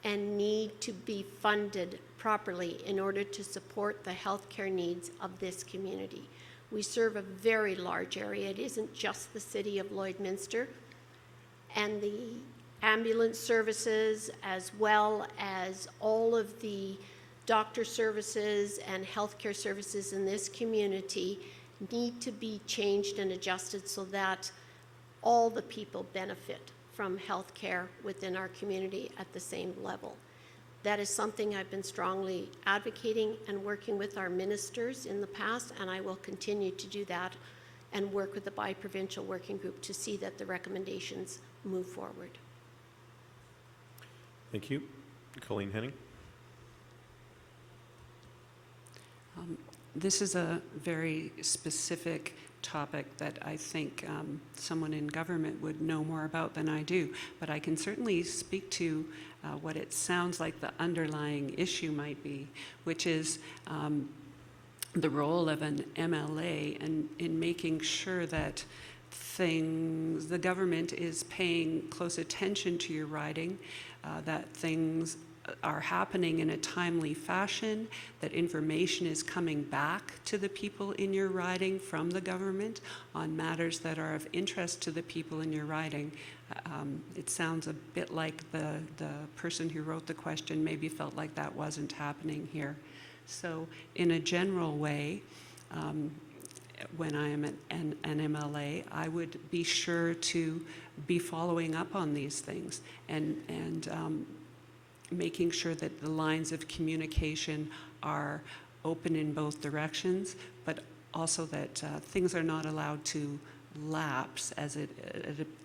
and need to be funded properly in order to support the healthcare needs of this community. We serve a very large area. It isn't just the city of Lloydminster, and the ambulance services, as well as all of the doctor services and healthcare services in this community, need to be changed and adjusted so that all the people benefit from healthcare within our community at the same level. That is something I've been strongly advocating and working with our ministers in the past, and I will continue to do that and work with the bi-provincial working group to see that the recommendations move forward. Thank you. Colleen, Henning. This is a very specific topic that I think someone in government would know more about than I do, but I can certainly speak to what it sounds like the underlying issue might be, which is the role of an MLA in making sure that the government is paying close attention to your riding, that things are happening in a timely fashion, that information is coming back to the people in your riding from the government on matters that are of interest to the people in your riding. It sounds a bit like the person who wrote the question maybe felt like that wasn't happening here. So in a general way, when I am an MLA, I would be sure to be following up on these things and making sure that the lines of communication are open in both directions, but also that things are not allowed to lapse as it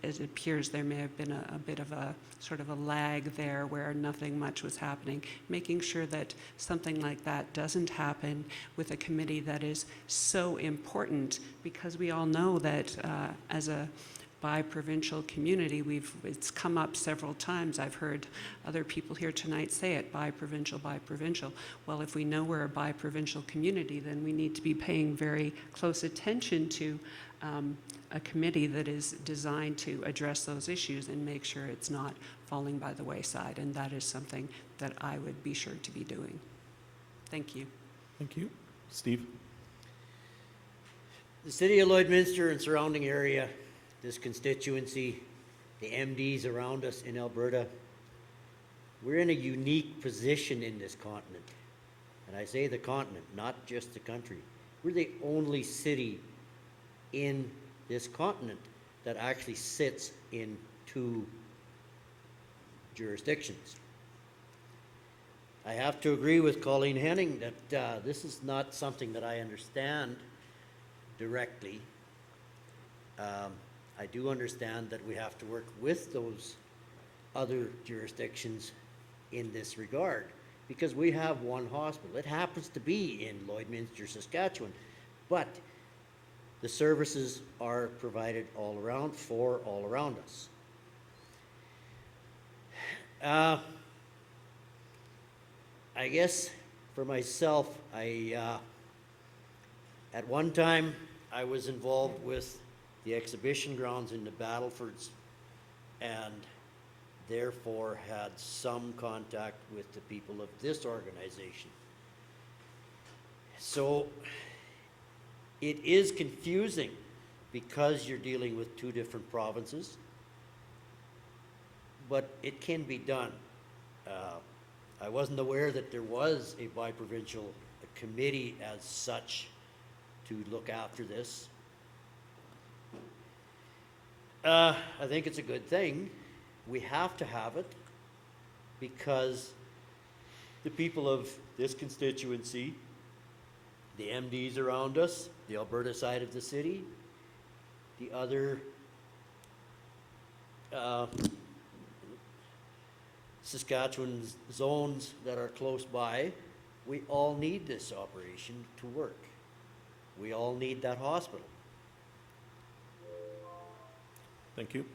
appears there may have been a bit of a sort of a lag there where nothing much was happening. Making sure that something like that doesn't happen with a committee that is so important, because we all know that as a bi-provincial community, it's come up several times. I've heard other people here tonight say it, bi-provincial, bi-provincial. Well, if we know we're a bi-provincial community, then we need to be paying very close attention to a committee that is designed to address those issues and make sure it's not falling by the wayside. And that is something that I would be sure to be doing. Thank you. Thank you. Steve? The city of Lloydminster and surrounding area, this constituency, the MDs around us in Alberta, we're in a unique position in this continent. And I say the continent, not just the country. We're the only city in this continent that actually sits in two jurisdictions. I have to agree with Colleen Henning that this is not something that I understand directly. I do understand that we have to work with those other jurisdictions in this regard, because we have one hospital. It happens to be in Lloydminster, Saskatchewan, but the services are provided all around for all around us. I guess for myself, at one time I was involved with the exhibition grounds in the Battlefords, and therefore had some contact with the people of this organization. So it is confusing because you're dealing with two different provinces, but it can be done. I wasn't aware that there was a bi-provincial committee as such to look after this. I think it's a good thing. We have to have it because the people of this constituency, the MDs around us, the Alberta side of the city, the other Saskatchewan zones that are close by, we all need this operation to work. We all need that hospital. Thank you.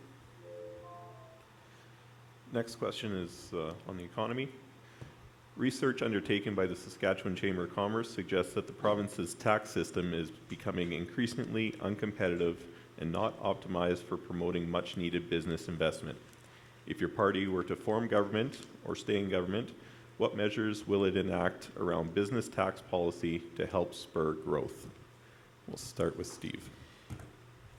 Next question is on the economy. Research undertaken by the Saskatchewan Chamber of Commerce suggests that the province's tax system is becoming increasingly uncompetitive and not optimized for promoting much-needed business investment. If your party were to form government or stay in government, what measures will it enact around business tax policy to help spur growth? We'll start with Steve.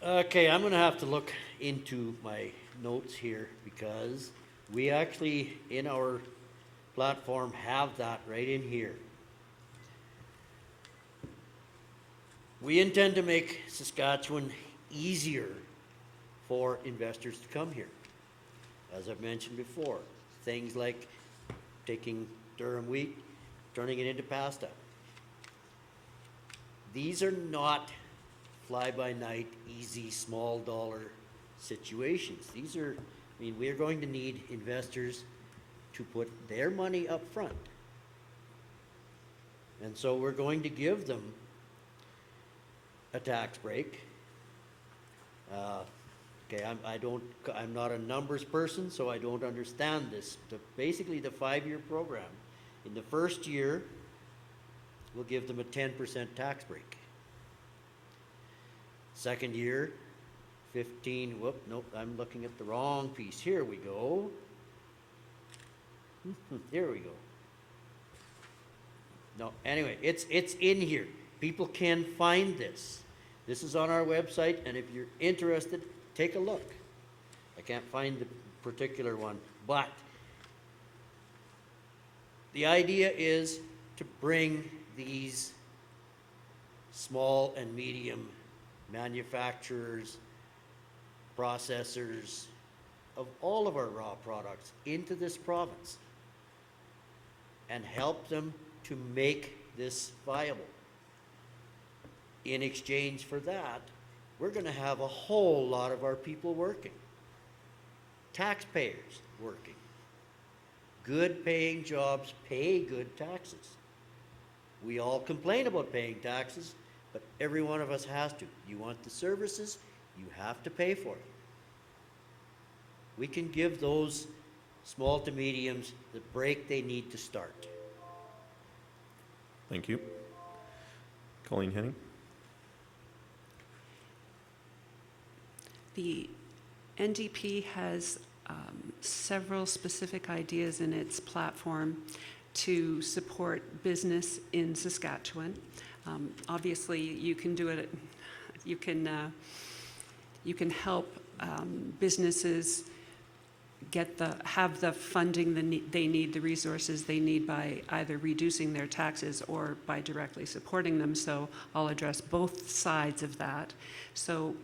Okay, I'm gonna have to look into my notes here because we actually, in our platform, have that right in here. We intend to make Saskatchewan easier for investors to come here. As I've mentioned before, things like taking durum wheat, turning it into pasta. These are not fly-by-night, easy, small dollar situations. These are, I mean, we're going to need investors to put their money up front. And so we're going to give them a tax break. Okay, I'm not a numbers person, so I don't understand this. Basically, the 5-year program, in the first year, we'll give them a 10% tax break. Second year, 15, nope, I'm looking at the wrong piece. Here we go. Here we go. No, anyway, it's in here. People can find this. This is on our website, and if you're interested, take a look. I can't find the particular one, but the idea is to bring these small and medium manufacturers, processors of all of our raw products into this province and help them to make this viable. In exchange for that, we're going to have a whole lot of our people working, taxpayers working. Good paying jobs pay good taxes. We all complain about paying taxes, but every one of us has to. You want the services, you have to pay for it. We can give those small to mediums the break they need to start. Thank you. Colleen, Henning? The NDP has several specific ideas in its platform to support business in Saskatchewan. Obviously, you can do it. You can help businesses have the funding they need, the resources they need by either reducing their taxes or by directly supporting them. So I'll address both sides of that. So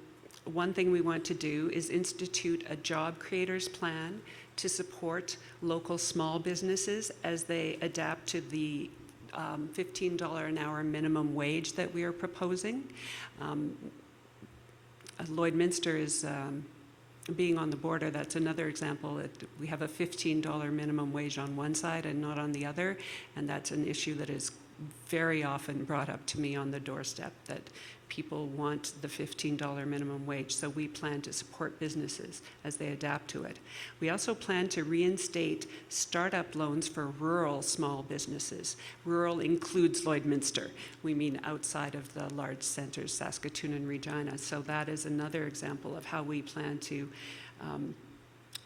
one thing we want to do is institute a job creators plan to support local small businesses as they adapt to the $15 an hour minimum wage that we are proposing. Lloydminster is being on the border. That's another example. We have a $15 minimum wage on one side and not on the other, and that's an issue that is very often brought up to me on the doorstep, that people want the $15 minimum wage, so we plan to support businesses as they adapt to it. We also plan to reinstate startup loans for rural small businesses. Rural includes Lloydminster. We mean outside of the large centers, Saskatoon and Regina. So that is another example of how we plan to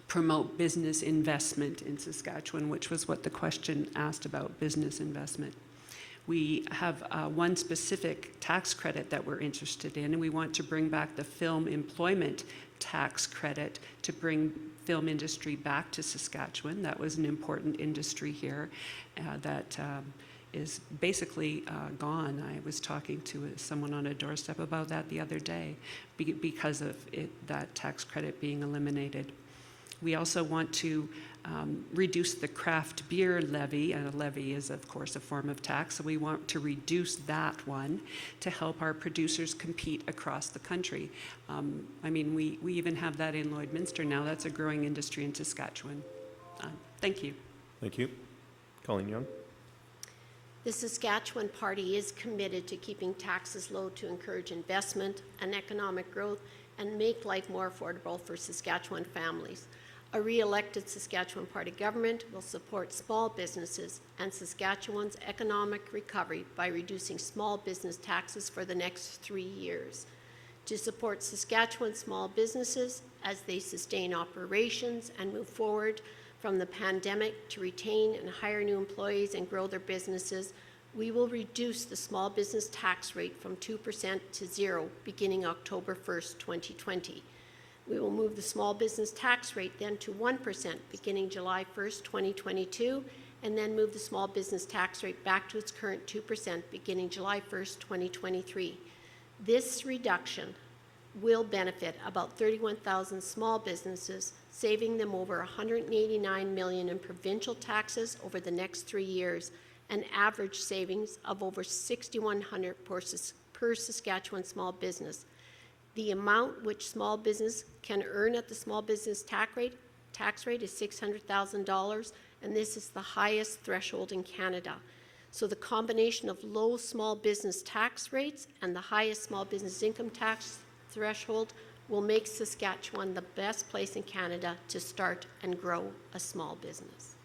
promote business investment in Saskatchewan, which was what the question asked about, business investment. We have one specific tax credit that we're interested in, and we want to bring back the film employment tax credit to bring film industry back to Saskatchewan. That was an important industry here that is basically gone. I was talking to someone on a doorstep about that the other day because of that tax credit being eliminated. We also want to reduce the craft beer levy, and a levy is of course a form of tax, so we want to reduce that one to help our producers compete across the country. I mean, we even have that in Lloydminster now. That's a growing industry in Saskatchewan. Thank you. Thank you. Colleen Young. The Saskatchewan Party is committed to keeping taxes low to encourage investment and economic growth and make life more affordable for Saskatchewan families. A re-elected Saskatchewan Party government will support small businesses and Saskatchewan's economic recovery by reducing small business taxes for the next 3 years. To support Saskatchewan small businesses as they sustain operations and move forward from the pandemic to retain and hire new employees and grow their businesses, we will reduce the small business tax rate from 2% to 0% beginning October 1st, 2020. We will move the small business tax rate then to 1% beginning July 1st, 2022, and then move the small business tax rate back to its current 2% beginning July 1st, 2023. This reduction will benefit about 31,000 small businesses, saving them over $189 million in provincial taxes over the next 3 years, an average savings of over $6,100 per Saskatchewan small business. The amount which small business can earn at the small business tax rate is $600,000, and this is the highest threshold in Canada. So the combination of low small business tax rates and the highest small business income tax threshold will make Saskatchewan the best place in Canada to start and grow a small business.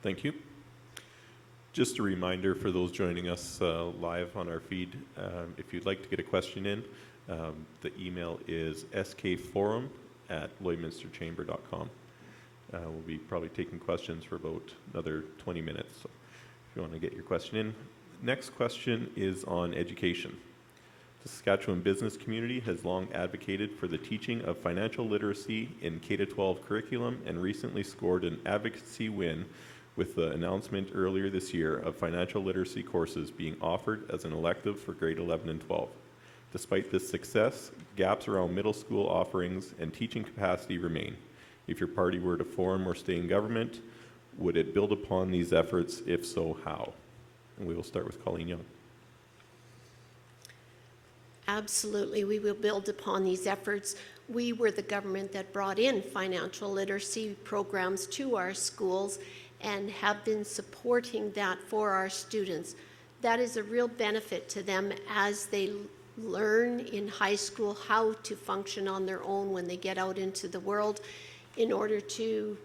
Thank you. Just a reminder for those joining us live on our feed, if you'd like to get a question in, the email is skforum@lloydminsterchamber.com. We'll be probably taking questions for about another 20 minutes, so if you want to get your question in. Next question is on education. The Saskatchewan business community has long advocated for the teaching of financial literacy in K-12 curriculum and recently scored an advocacy win with the announcement earlier this year of financial literacy courses being offered as an elective for grade 11 and 12. Despite this success, gaps around middle school offerings and teaching capacity remain. If your party were to form or stay in government, would it build upon these efforts? If so, how? And we will start with Colleen Young. Absolutely, we will build upon these efforts. We were the government that brought in financial literacy programs to our schools and have been supporting that for our students. That is a real benefit to them as they learn in high school how to function on their own when they get out into the world in order to,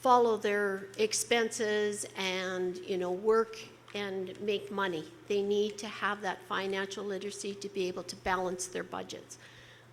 follow their expenses and, work and make money. They need to have that financial literacy to be able to balance their budgets.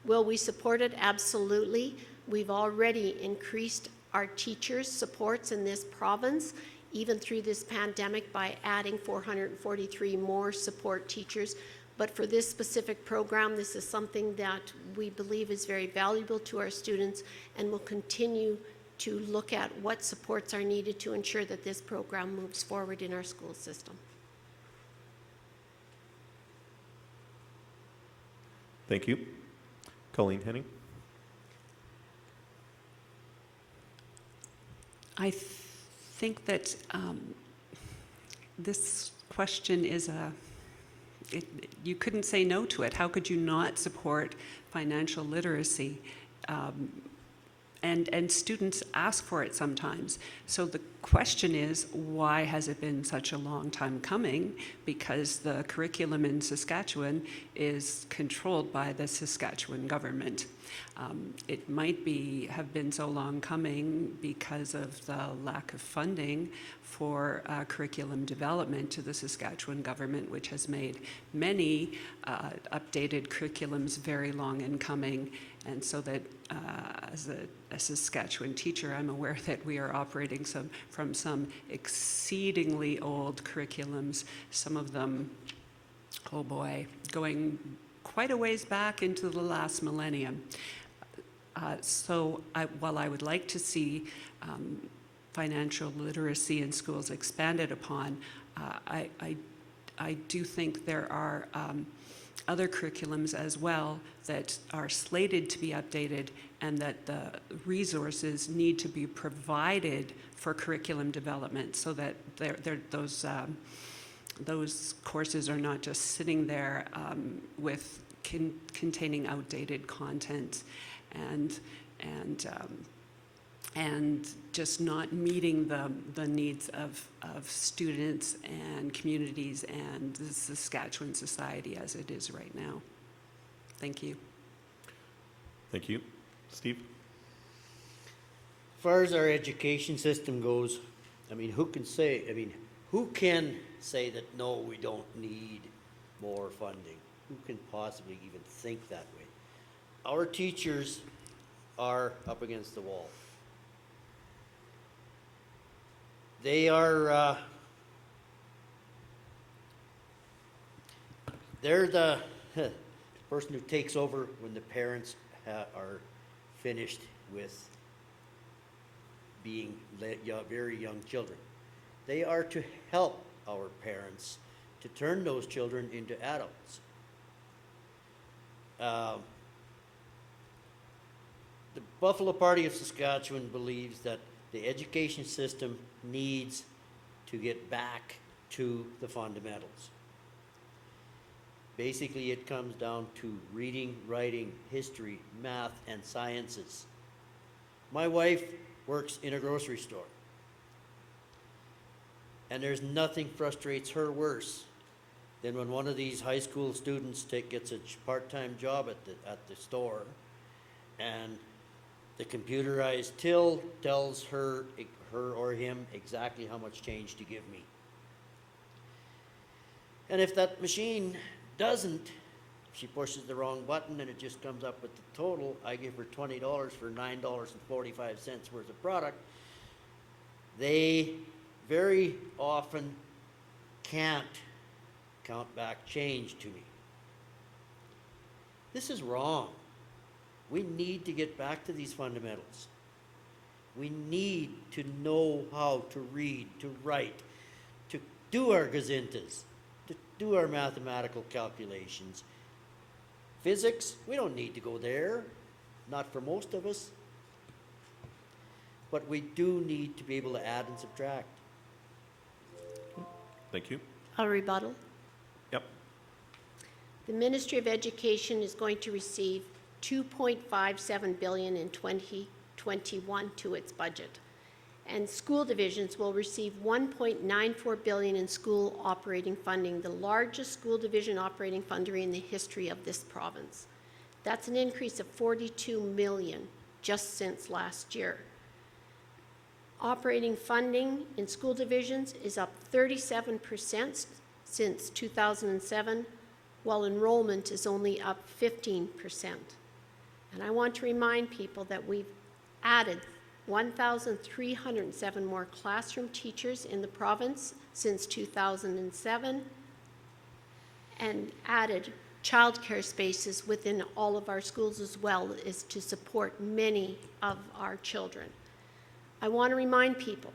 Will we support it? Absolutely. We've already increased our teachers' supports in this province, even through this pandemic, by adding 443 more support teachers. But for this specific program, this is something that we believe is very valuable to our students, and will continue to look at what supports are needed to ensure that this program moves forward in our school system. Thank you. Colleen, Henning. I think that this question is you couldn't say no to it. How could you not support financial literacy? And students ask for it sometimes. So the question is, why has it been such a long time coming? Because the curriculum in Saskatchewan is controlled by the Saskatchewan government. It might have been so long coming because of the lack of funding for curriculum development to the Saskatchewan government, which has made many updated curriculums very long in coming. And so that as a Saskatchewan teacher, I'm aware that we are operating from some exceedingly old curriculums, some of them, oh boy, going quite a ways back into the last millennium. While I would like to see financial literacy in schools expanded upon, I do think there are other curriculums as well that are slated to be updated, and that the resources need to be provided for curriculum development, so that those courses are not just sitting there with containing outdated content and just not meeting the needs of students and communities and the Saskatchewan society as it is right now. Thank you. Thank you. Steve? As far as our education system goes, who can say that, no, we don't need more funding? Who can possibly even think that way? Our teachers are up against the wall. They are, they're the person who takes over when the parents are finished with being very young children. They are to help our parents to turn those children into adults. The Buffalo Party of Saskatchewan believes that the education system needs to get back to the fundamentals. Basically, it comes down to reading, writing, history, math, and sciences. My wife works in a grocery store, and there's nothing frustrates her worse than when one of these high school students gets a part-time job at the store, and the computerized till tells her or him exactly how much change to give me. And if that machine doesn't, if she pushes the wrong button and it just comes up with the total, I give her $20 for $9.45 worth of product. They very often can't count back change to me. This is wrong. We need to get back to these fundamentals. We need to know how to read, to write, to do our gazintas, to do our mathematical calculations. Physics, we don't need to go there, not for most of us. But we do need to be able to add and subtract. Thank you. I'll rebuttal. Yep. The Ministry of Education is going to receive $2.57 billion in 2021 to its budget, and school divisions will receive $1.94 billion in school operating funding, the largest school division operating funding in the history of this province. That's an increase of $42 million just since last year. Operating funding in school divisions is up 37% since 2007, while enrollment is only up 15%. And I want to remind people that we've added 1,307 more classroom teachers in the province since 2007, and added childcare spaces within all of our schools as well, as to support many of our children. I want to remind people,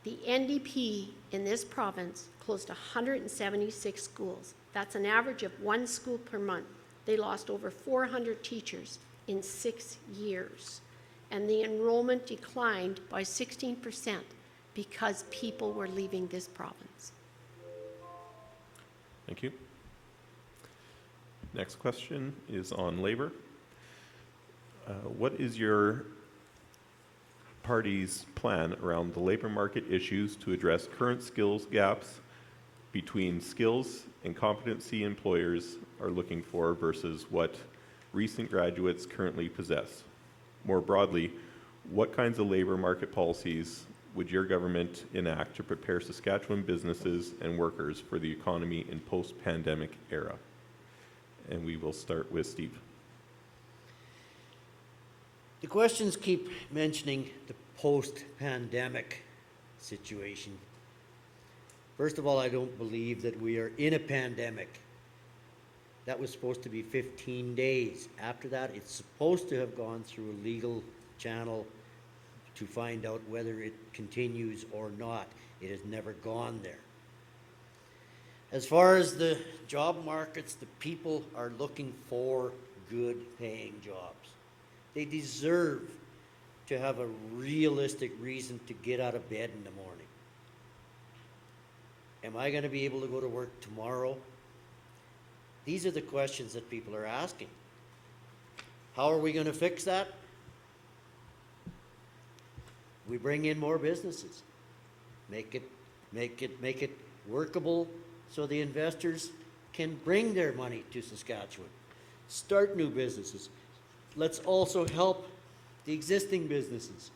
the NDP in this province closed 176 schools. That's an average of one school per month. They lost over 400 teachers in 6 years. And the enrollment declined by 16% because people were leaving this province. Thank you. Next question is on labor. What is your party's plan around the labor market issues to address current skills gaps between skills and competency employers are looking for versus what recent graduates currently possess? More broadly, what kinds of labor market policies would your government enact to prepare Saskatchewan businesses and workers for the economy in post-pandemic era? And we will start with Steve. The questions keep mentioning the post-pandemic situation. First of all, I don't believe that we are in a pandemic. that was supposed to be 15 days. After that, it's supposed to have gone through a legal channel to find out whether it continues or not. It has never gone there. As far as the job markets, the people are looking for good paying jobs. They deserve to have a realistic reason to get out of bed in the morning. Am I gonna be able to go to work tomorrow? These are the questions that people are asking. How are we gonna fix that? We bring in more businesses. Make it workable so the investors can bring their money to Saskatchewan. Start new businesses. Let's also help the existing businesses.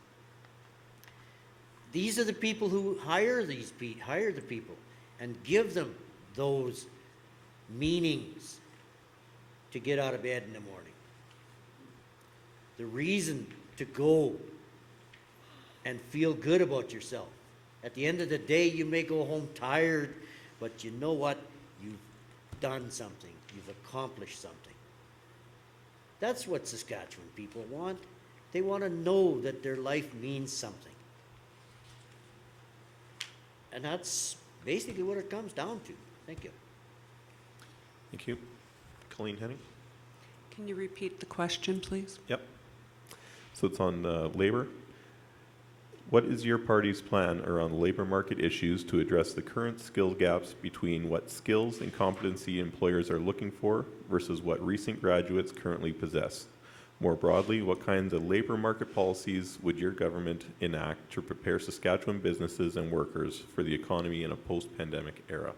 These are the people who hire the people and give them those meanings to get out of bed in the morning. The reason to go and feel good about yourself. At the end of the day, you may go home tired, but you know what? You've done something. You've accomplished something. That's what Saskatchewan people want. They want to know that their life means something. And that's basically what it comes down to. Thank you. Thank you. Colleen, Henning? Can you repeat the question, please? Yep. So it's on labor. What is your party's plan around labor market issues to address the current skill gaps between what skills and competency employers are looking for versus what recent graduates currently possess? More broadly, what kinds of labor market policies would your government enact to prepare Saskatchewan businesses and workers for the economy in a post-pandemic era?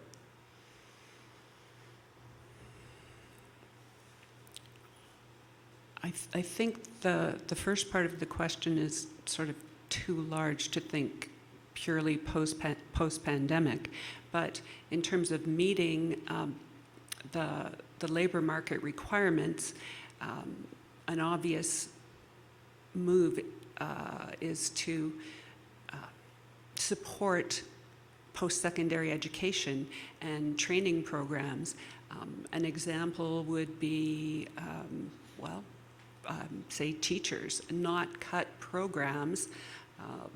I think the first part of the question is sort of too large to think purely post-pandemic, but in terms of meeting the labor market requirements, an obvious move is to support post-secondary education and training programs. An example would be, say teachers, not cut programs.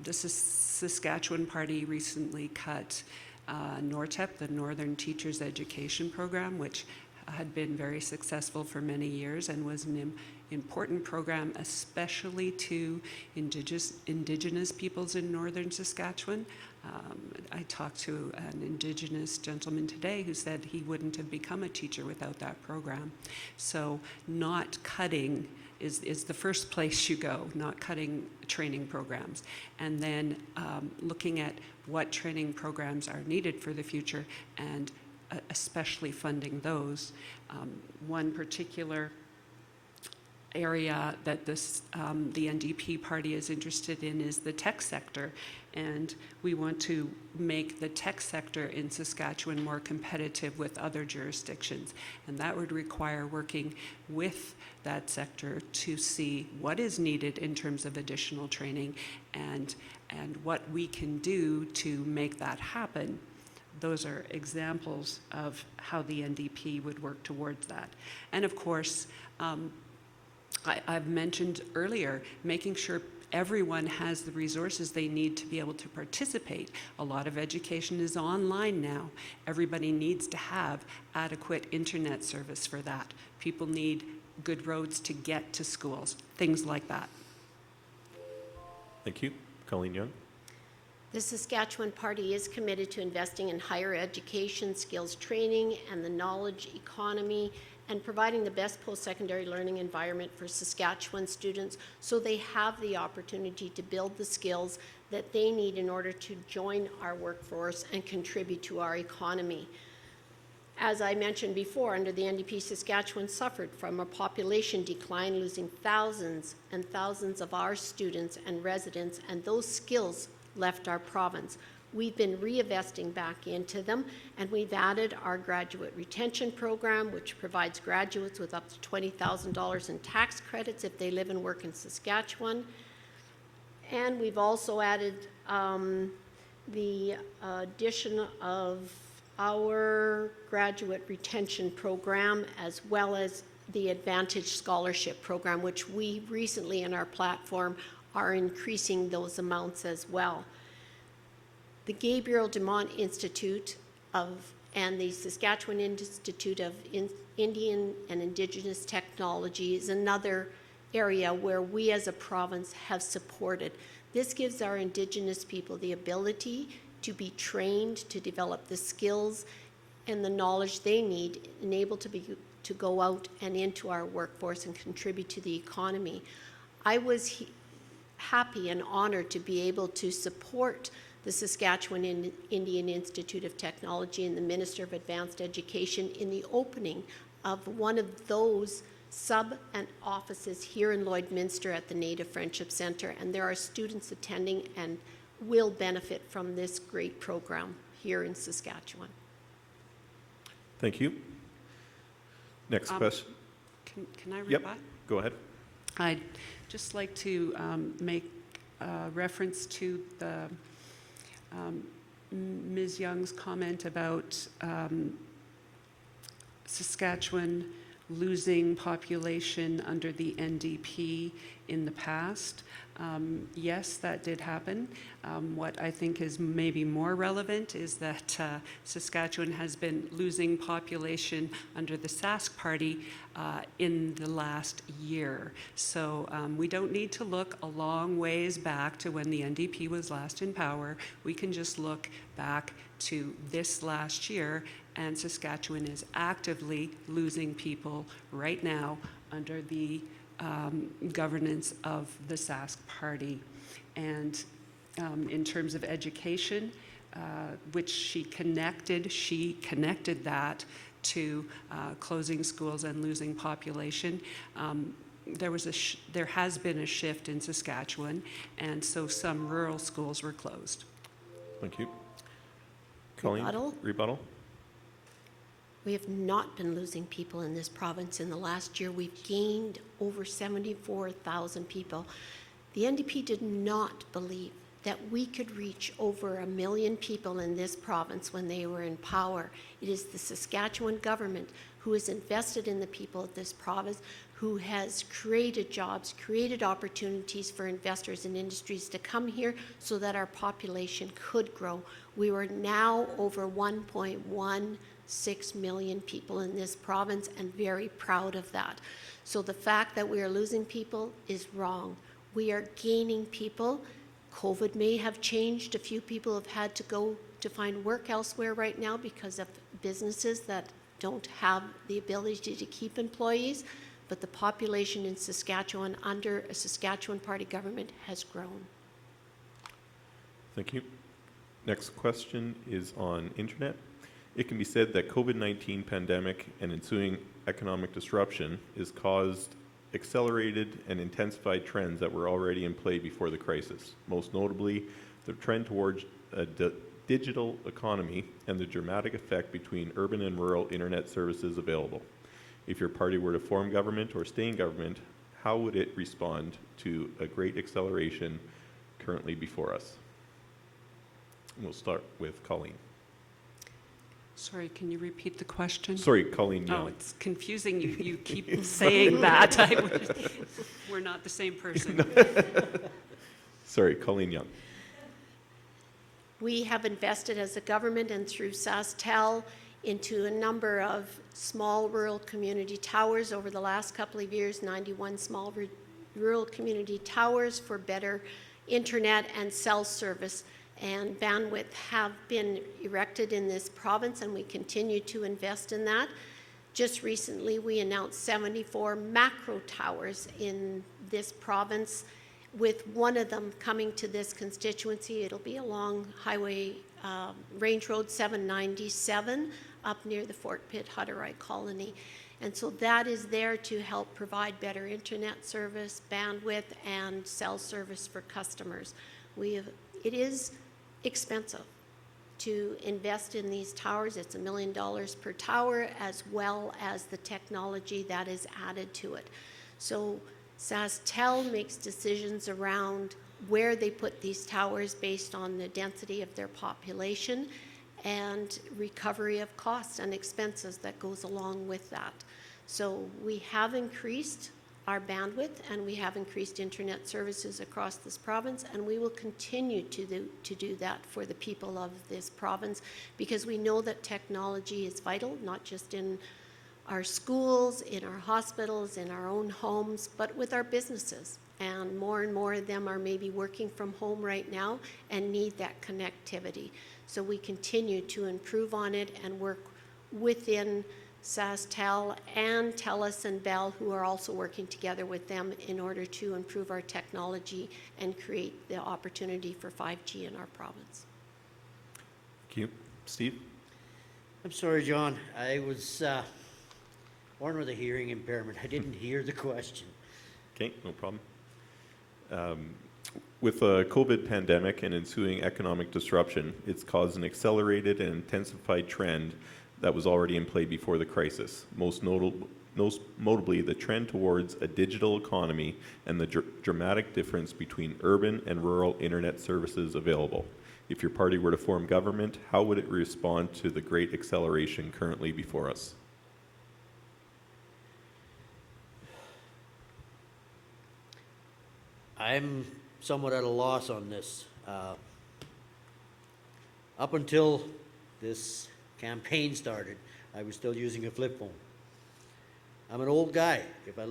The Saskatchewan Party recently cut NORTEP, the Northern Teachers Education Program, which had been very successful for many years and was an important program, especially to Indigenous peoples in northern Saskatchewan. I talked to an Indigenous gentleman today who said he wouldn't have become a teacher without that program. So not cutting is the first place you go, not cutting training programs. And then looking at what training programs are needed for the future and especially funding those. One particular area that the NDP party is interested in is the tech sector, and we want to make the tech sector in Saskatchewan more competitive with other jurisdictions, and that would require working with that sector to see what is needed in terms of additional training and what we can do to make that happen. Those are examples of how the NDP would work towards that. And of course, I've mentioned earlier, making sure everyone has the resources they need to be able to participate. A lot of education is online now. Everybody needs to have adequate internet service for that. People need good roads to get to schools, things like that. Thank you. Colleen Young? The Saskatchewan Party is committed to investing in higher education, skills training, and the knowledge economy, and providing the best post-secondary learning environment for Saskatchewan students so they have the opportunity to build the skills that they need in order to join our workforce and contribute to our economy. As I mentioned before, under the NDP, Saskatchewan suffered from a population decline, losing thousands and thousands of our students and residents, and those skills left our province. We've been reinvesting back into them, and we've added our graduate retention program, which provides graduates with up to $20,000 in tax credits if they live and work in Saskatchewan. And we've also added the addition of our graduate retention program as well as the Advantage Scholarship Program, which we recently in our platform are increasing those amounts as well. The Gabriel Dumont Institute and the Saskatchewan Institute of Indian and Indigenous Technology is another area where we as a province have supported. This gives our Indigenous people the ability to be trained, to develop the skills and the knowledge they need and able to go out and into our workforce and contribute to the economy. I was happy and honored to be able to support the Saskatchewan Indian Institute of Technology and the Minister of Advanced Education in the opening of one of those sub and offices here in Lloydminster at the Native Friendship Centre, and there are students attending and will benefit from this great program here in Saskatchewan. Thank you. Next question. Can I Yep, rebut? go ahead. I'd just like to make reference to the Ms. Young's comment about Saskatchewan losing population under the NDP in the past. Yes, that did happen. What I think is maybe more relevant is that Saskatchewan has been losing population under the Sask Party in the last year. So we don't need to look a long ways back to when the NDP was last in power. We can just look back to this last year, and Saskatchewan is actively losing people right now under the governance of the Sask Party. And in terms of education, which she connected that to closing schools and losing population. There has been a shift in Saskatchewan, and so some rural schools were closed. Thank you. Colleen, rebuttal? We have not been losing people in this province. In the last year, we've gained over 74,000 people. The NDP did not believe that we could reach over 1 million people in this province when they were in power. It is the Saskatchewan government who has invested in the people of this province, who has created jobs, created opportunities for investors and industries to come here so that our population could grow. We are now over 1.16 million people in this province and very proud of that. So the fact that we are losing people is wrong. We are gaining people. COVID may have changed. A few people have had to go to find work elsewhere right now because of businesses that don't have the ability to keep employees, but the population in Saskatchewan under a Saskatchewan Party government has grown. Thank you. Next question is on internet. It can be said that COVID-19 pandemic and ensuing economic disruption has caused accelerated and intensified trends that were already in play before the crisis. Most notably, the trend towards a digital economy and the dramatic effect between urban and rural internet services available. If your party were to form government or stay in government, how would it respond to a great acceleration currently before us? We'll start with Colleen. Sorry, can you repeat the question? Sorry, Colleen Young. Oh, it's confusing. You keep saying that. We're not the same person. Sorry, Colleen Young. We have invested as a government and through SaskTel into a number of small rural community towers over the last couple of years, 91 small rural community towers for better internet and cell service and bandwidth have been erected in this province, and we continue to invest in that. Just recently, we announced 74 macro towers in this province, with one of them coming to this constituency. It'll be along Highway Range Road 797 up near the Fort Pitt Hutterite Colony. And so that is there to help provide better internet service, bandwidth, and cell service for customers. It is expensive to invest in these towers. It's $1 million per tower, as well as the technology that is added to it. So SaskTel makes decisions around where they put these towers based on the density of their population, and recovery of costs and expenses that goes along with that. So we have increased our bandwidth and we have increased internet services across this province, and we will continue to do that for the people of this province, because we know that technology is vital, not just in our schools, in our hospitals, in our own homes, but with our businesses. And more of them are maybe working from home right now and need that connectivity. So we continue to improve on it and work within SaskTel and TELUS and Bell, who are also working together with them in order to improve our technology and create the opportunity for 5G in our province. Thank you. Steve? I'm sorry, John. I was born with a hearing impairment. I didn't hear the question. Okay, no problem. With the COVID pandemic and ensuing economic disruption, it's caused an accelerated and intensified trend that was already in play before the crisis. Most notably, the trend towards a digital economy and the dramatic difference between urban and rural internet services available. If your party were to form government, how would it respond to the great acceleration currently before us? I'm somewhat at a loss on this. Up until this campaign started, I was still using a flip phone. I'm an old guy.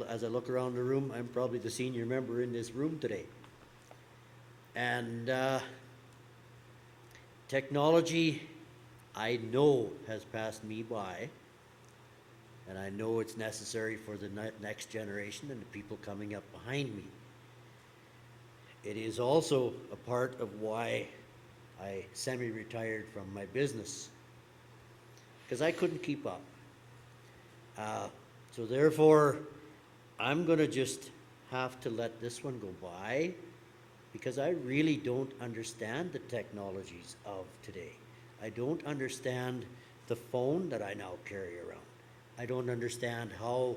As I look around the room, I'm probably the senior member in this room today. And technology, I know, has passed me by, and I know it's necessary for the next generation and the people coming up behind me. It is also a part of why I semi-retired from my business, because I couldn't keep up. So therefore, I'm going to just have to let this one go by, because I really don't understand the technologies of today. I don't understand the phone that I now carry around. I don't understand how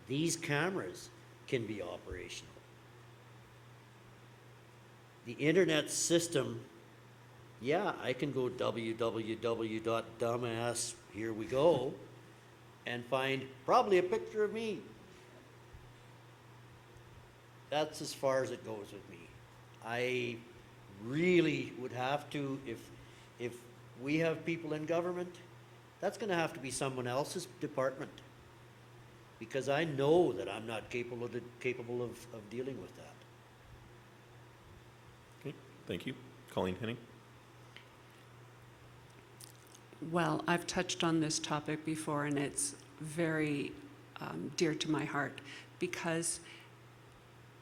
these cameras can be operational. The internet system, yeah, I can go www.dumbass, here we go, and find probably a picture of me. That's as far as it goes with me. I really would have to, if we have people in government, that's going to have to be someone else's department, because I know that I'm not capable of dealing with that. Okay, thank you. Colleen, Henning? Well, I've touched on this topic before, and it's very dear to my heart, because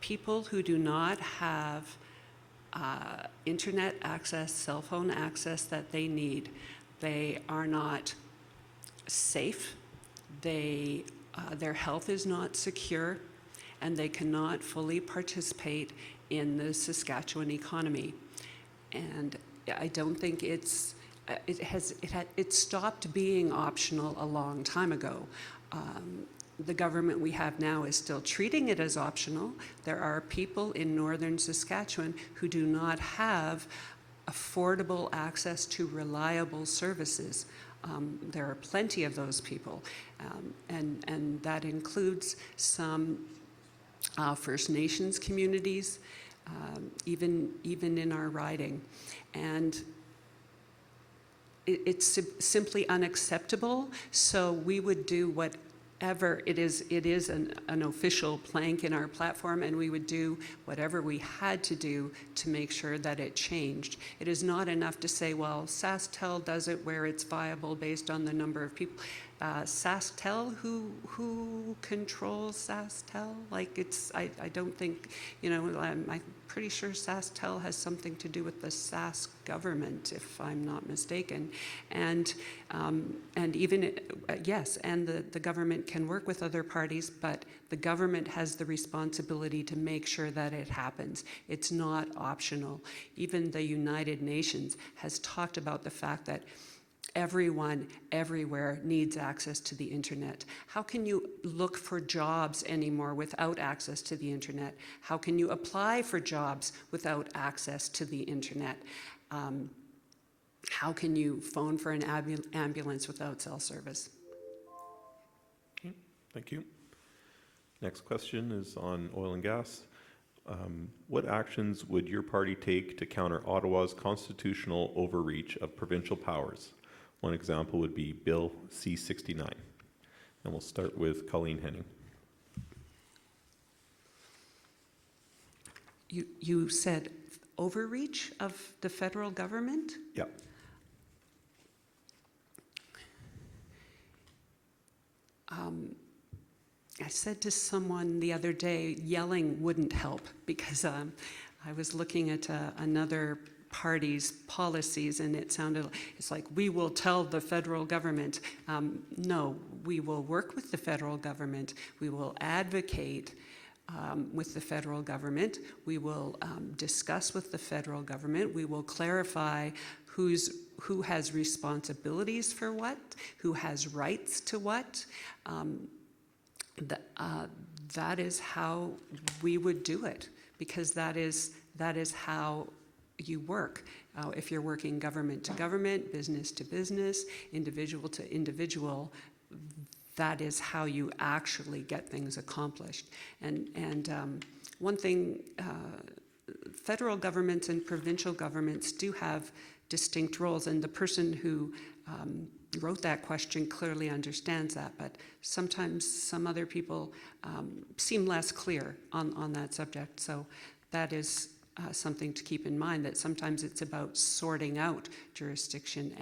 people who do not have internet access, cell phone access that they need, they are not safe, their health is not secure, and they cannot fully participate in the Saskatchewan economy. And I don't think it stopped being optional a long time ago. The government we have now is still treating it as optional. There are people in northern Saskatchewan who do not have affordable access to reliable services. There are plenty of those people, and that includes some First Nations communities, even in our riding. And it's simply unacceptable, so we would do whatever it is an official plank in our platform, and we would do whatever we had to do to make sure that it changed. It is not enough to say, well, SaskTel does it where it's viable based on the number of people. SaskTel, who controls SaskTel? Like, I don't think, I'm pretty sure SaskTel has something to do with the Sask government, if I'm not mistaken. And even, yes, and the government can work with other parties, but the government has the responsibility to make sure that it happens. It's not optional. Even the United Nations has talked about the fact that everyone, everywhere needs access to the internet. How can you look for jobs anymore without access to the internet? How can you apply for jobs without access to the internet? how can you phone for an ambulance without cell service? Okay, thank you. Next question is on oil and gas. What actions would your party take to counter Ottawa's constitutional overreach of provincial powers? One example would be Bill C-69. And we'll start with Colleen Henning. You said overreach of the federal government? Yeah. I said to someone the other day, yelling wouldn't help, because I was looking at another party's policies, and it's like, we will tell the federal government. No, we will work with the federal government. We will advocate with the federal government. We will discuss with the federal government. We will clarify who has responsibilities for what, who has rights to what. That is how we would do it, because that is how you work. If you're working government to government, business to business, individual to individual, that is how you actually get things accomplished. And one thing, federal governments and provincial governments do have distinct roles, and the person who wrote that question clearly understands that, but sometimes some other people seem less clear on that subject. So that is something to keep in mind, that sometimes it's about sorting out jurisdiction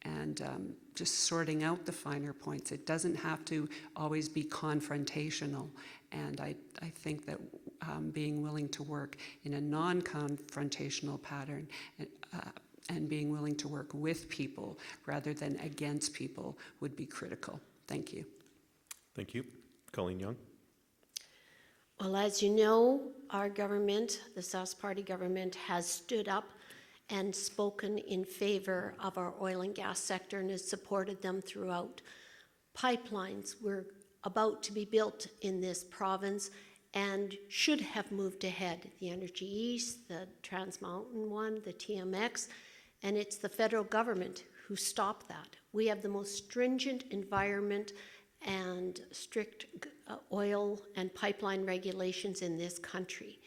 and just sorting out the finer points. It doesn't have to always be confrontational. And I think that being willing to work in a non-confrontational pattern and being willing to work with people rather than against people would be critical. Thank you. Thank you. Colleen Young. Well, as you know, our government, the Sask Party government, has stood up and spoken in favor of our oil and gas sector and has supported them throughout. Pipelines were about to be built in this province and should have moved ahead. The Energy East, the Trans Mountain one, the TMX, and it's the federal government who stopped that. We have the most stringent environment and strict oil and pipeline regulations in this country.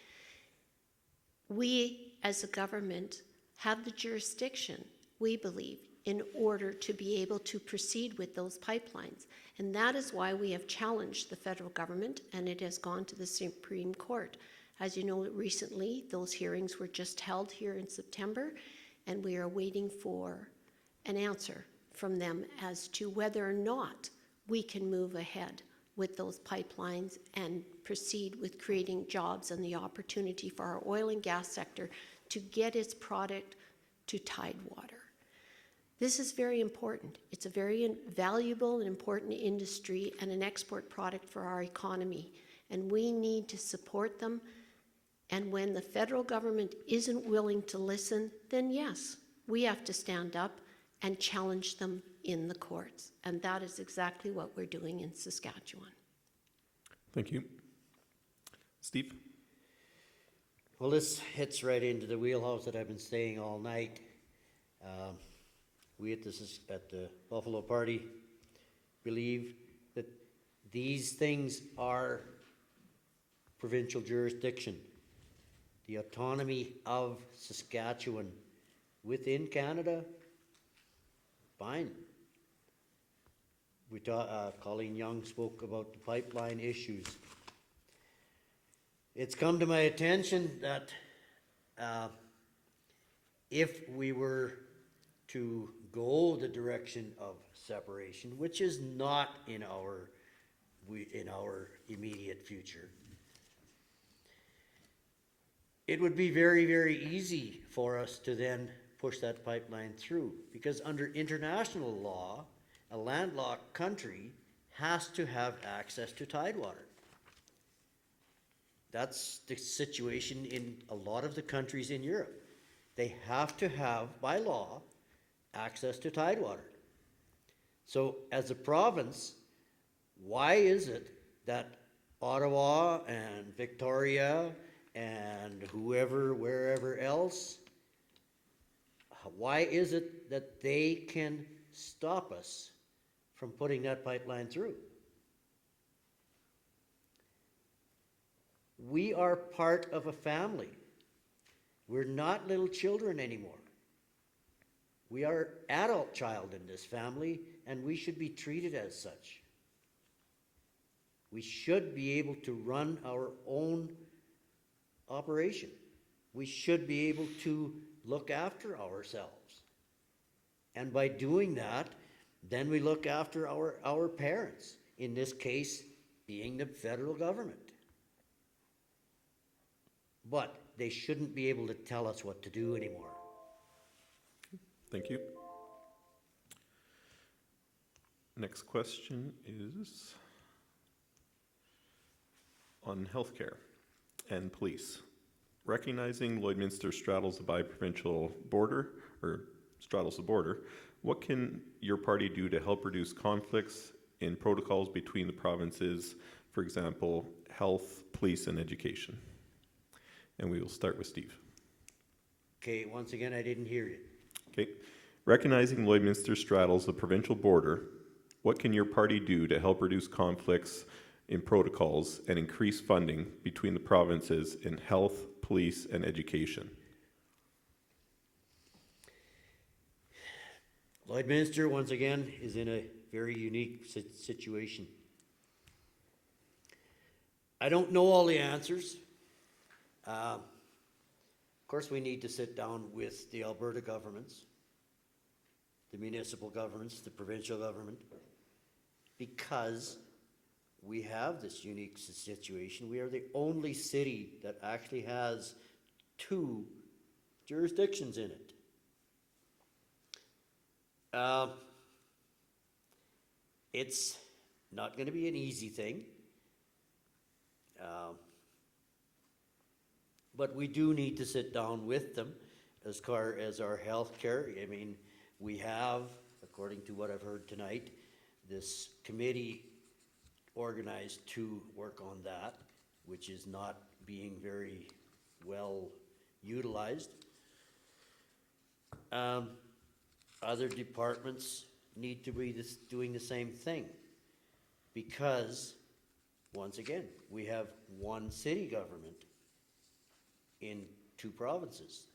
We, as a government, have the jurisdiction, we believe, in order to be able to proceed with those pipelines. And that is why we have challenged the federal government, and it has gone to the Supreme Court. As you know, recently, those hearings were just held here in September, and we are waiting for an answer from them as to whether or not we can move ahead with those pipelines and proceed with creating jobs and the opportunity for our oil and gas sector to get its product to Tidewater. This is very important. It's a very valuable and important industry and an export product for our economy, and we need to support them. And when the federal government isn't willing to listen, then yes, we have to stand up and challenge them in the courts. And that is exactly what we're doing in Saskatchewan. Thank you. Steve? Well, this hits right into the wheelhouse that I've been saying all night. We at the Buffalo Party believe that these things are provincial jurisdiction. The autonomy of Saskatchewan within Canada, fine. Colleen Young spoke about the pipeline issues. It's come to my attention that if we were to go the direction of separation, which is not in our immediate future, it would be very, very easy for us to then push that pipeline through, because under international law, a landlocked country has to have access to Tidewater. That's the situation in a lot of the countries in Europe. They have to have, by law, access to Tidewater. So as a province, why is it that Ottawa and Victoria and whoever, wherever else, Why is it that they can stop us from putting that pipeline through? We are part of a family. We're not little children anymore. We are adult child in this family, and we should be treated as such. We should be able to run our own operation. We should be able to look after ourselves. And by doing that, then we look after our parents, in this case being the federal government. But they shouldn't be able to tell us what to do anymore. Thank you. Next question is on healthcare and police. Recognizing Lloydminster straddles the bi-provincial border, or straddles the border, what can your party do to help reduce conflicts in protocols between the provinces, for example, health, police, and education? And we will start with Steve. Okay, once again, I didn't hear you. Okay. Recognizing Lloydminster straddles the provincial border, what can your party do to help reduce conflicts in protocols and increase funding between the provinces in health, police, and education? Lloydminster, once again, is in a very unique situation. I don't know all the answers. Of course, we need to sit down with the Alberta governments, the municipal governments, the provincial government, because we have this unique situation. We are the only city that actually has 2 jurisdictions in it. It's not going to be an easy thing. But we do need to sit down with them as far as our health care. I mean, we have, according to what I've heard tonight, this committee organized to work on that, which is not being very well utilized. Other departments need to be doing the same thing, because, once again, we have one city government in 2 provinces.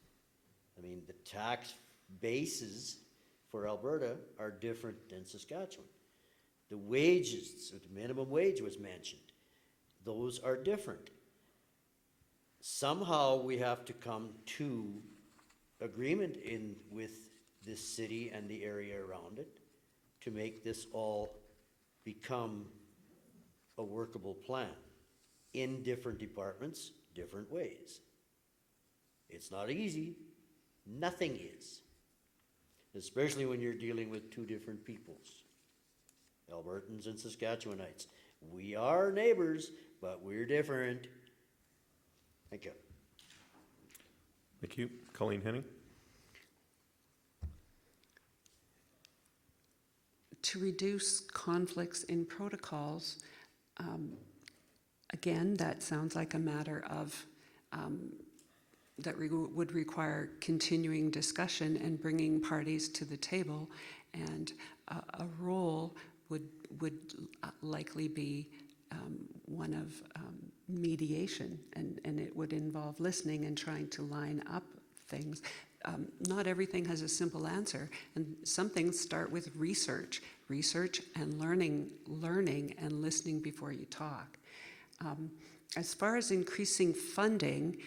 I mean, the tax bases for Alberta are different than Saskatchewan. The wages, so the minimum wage was mentioned. Those are different. Somehow we have to come to agreement with this city and the area around it to make this all become a workable plan in different departments, different ways. It's not easy. Nothing is. Especially when you're dealing with 2 different peoples. Albertans and Saskatchewanites. We are neighbors, but we're different. Thank you. Thank you. Colleen, Henning? To reduce conflicts in protocols, again, that sounds like a matter of that would require continuing discussion and bringing parties to the table, and a role would likely be one of mediation, and it would involve listening and trying to line up things. Not everything has a simple answer, and some things start with research and learning and listening before you talk. As far as increasing funding,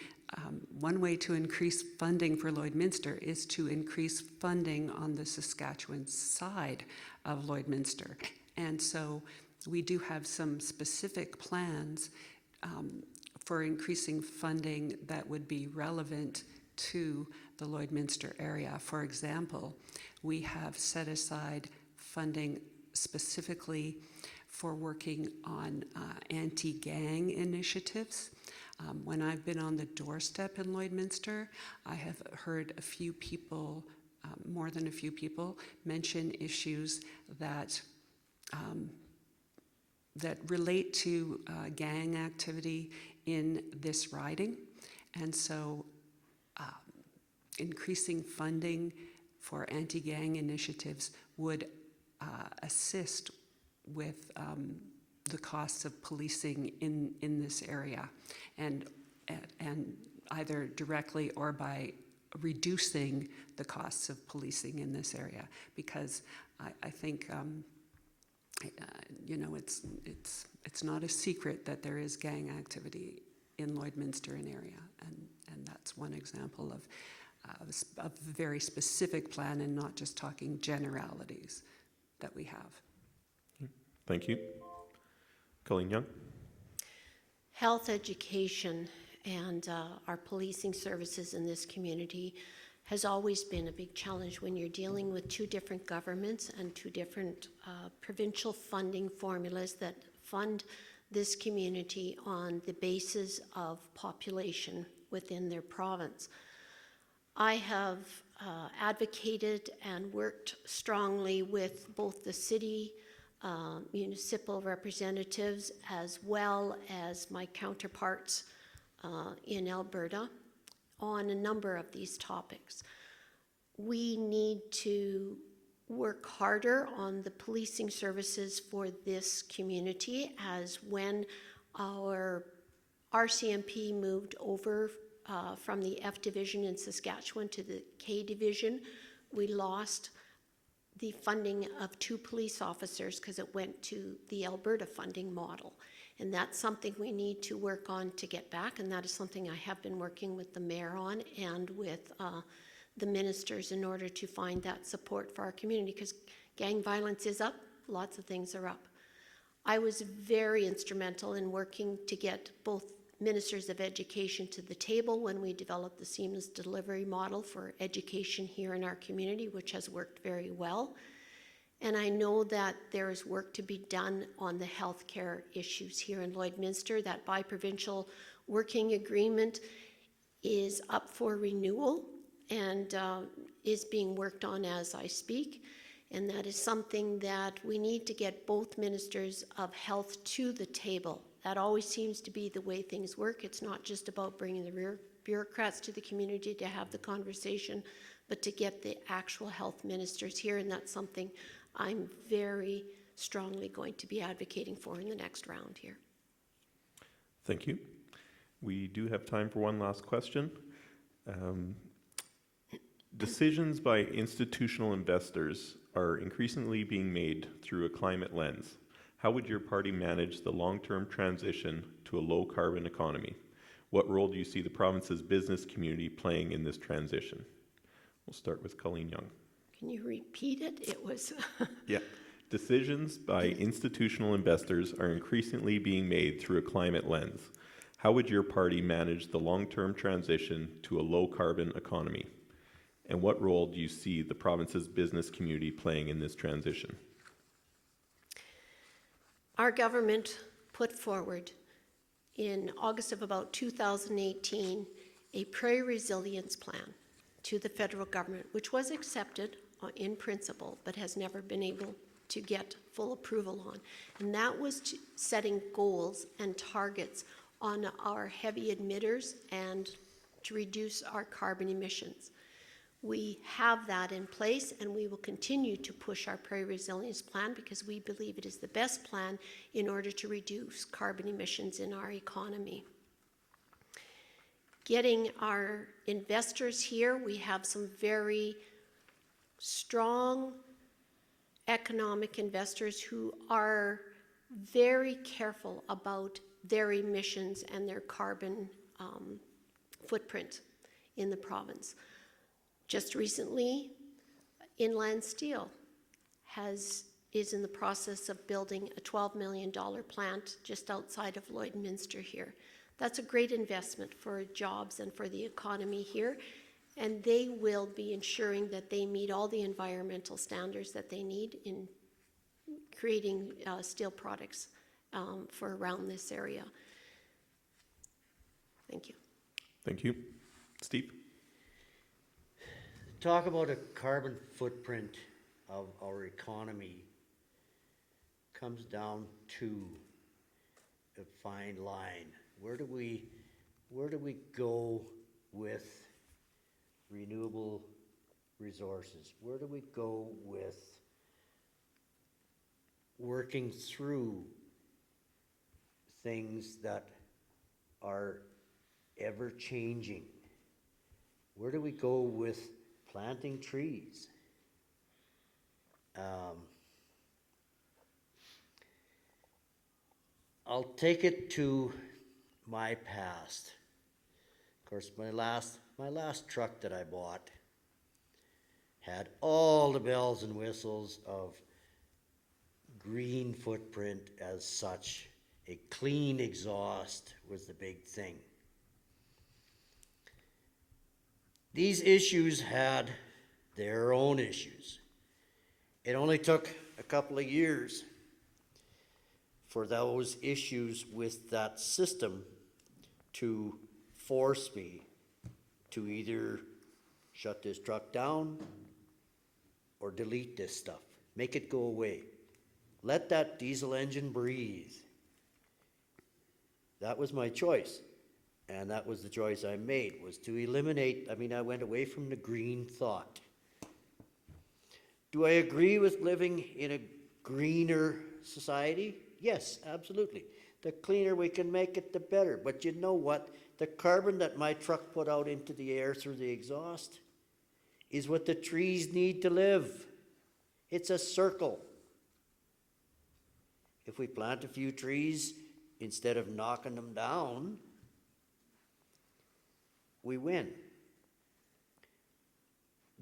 one way to increase funding for Lloydminster is to increase funding on the Saskatchewan side of Lloydminster. And so we do have some specific plans for increasing funding that would be relevant to the Lloydminster area. For example, we have set aside funding specifically for working on anti-gang initiatives. When I've been on the doorstep in Lloydminster, I have heard a few people, more than a few people, mention issues that that relate to gang activity in this riding. And so increasing funding for anti-gang initiatives would assist with the costs of policing in this area, and either directly or by reducing the costs of policing in this area, because I think you know, it's not a secret that there is gang activity in Lloydminster and area, and that's one example of a very specific plan, and not just talking generalities that we have. Thank you. Colleen Young? Health education and our policing services in this community has always been a big challenge when you're dealing with two different governments and two different provincial funding formulas that fund this community on the basis of population within their province. I have advocated and worked strongly with both the city, municipal representatives, as well as my counterparts in Alberta on a number of these topics. We need to work harder on the policing services for this community, as when our RCMP moved over from the F Division in Saskatchewan to the K Division, we lost the funding of 2 police officers because it went to the Alberta funding model. And that's something we need to work on to get back, and that is something I have been working with the mayor on and with the ministers in order to find that support for our community, because gang violence is up, lots of things are up. I was very instrumental in working to get both ministers of education to the table when we developed the seamless delivery model for education here in our community, which has worked very well. And I know that there is work to be done on the healthcare issues here in Lloydminster. That bi-provincial working agreement is up for renewal and is being worked on as I speak. And that is something that we need to get both ministers of health to the table. That always seems to be the way things work. It's not just about bringing the bureaucrats to the community to have the conversation, but to get the actual health ministers here, and that's something I'm very strongly going to be advocating for in the next round here. Thank you. We do have time for one last question. Decisions by institutional investors are increasingly being made through a climate lens. How would your party manage the long-term transition to a low-carbon economy? What role do you see the province's business community playing in this transition? We'll start with Colleen Young. Can you repeat it? It was... Yeah. Decisions by institutional investors are increasingly being made through a climate lens. How would your party manage the long-term transition to a low-carbon economy? And what role do you see the province's business community playing in this transition? Our government put forward in August of about 2018 a prairie resilience plan to the federal government, which was accepted in principle, but has never been able to get full approval on. And that was setting goals and targets on our heavy emitters and to reduce our carbon emissions. We have that in place, and we will continue to push our prairie resilience plan because we believe it is the best plan in order to reduce carbon emissions in our economy. Getting our investors here, we have some very strong economic investors who are very careful about their emissions and their carbon footprint in the province. Just recently, Inland Steel is in the process of building a $12 million plant just outside of Lloydminster here. That's a great investment for jobs and for the economy here, and they will be ensuring that they meet all the environmental standards that they need in creating steel products for around this area. Thank you. Thank you. Steve? Talk about a carbon footprint of our economy comes down to a fine line. Where do we go with renewable resources? Where do we go with working through things that are ever changing? Where do we go with planting trees? I'll take it to my past. Of course, my last truck that I bought had all the bells and whistles of green footprint as such. A clean exhaust was the big thing. These issues had their own issues. It only took a couple of years for those issues with that system to force me to either shut this truck down or delete this stuff, make it go away. Let that diesel engine breathe. That was my choice. And that was the choice I made, was to eliminate, I went away from the green thought. Do I agree with living in a greener society? Yes, absolutely. The cleaner we can make it, the better. But you know what? The carbon that my truck put out into the air through the exhaust is what the trees need to live. It's a circle. If we plant a few trees instead of knocking them down, we win.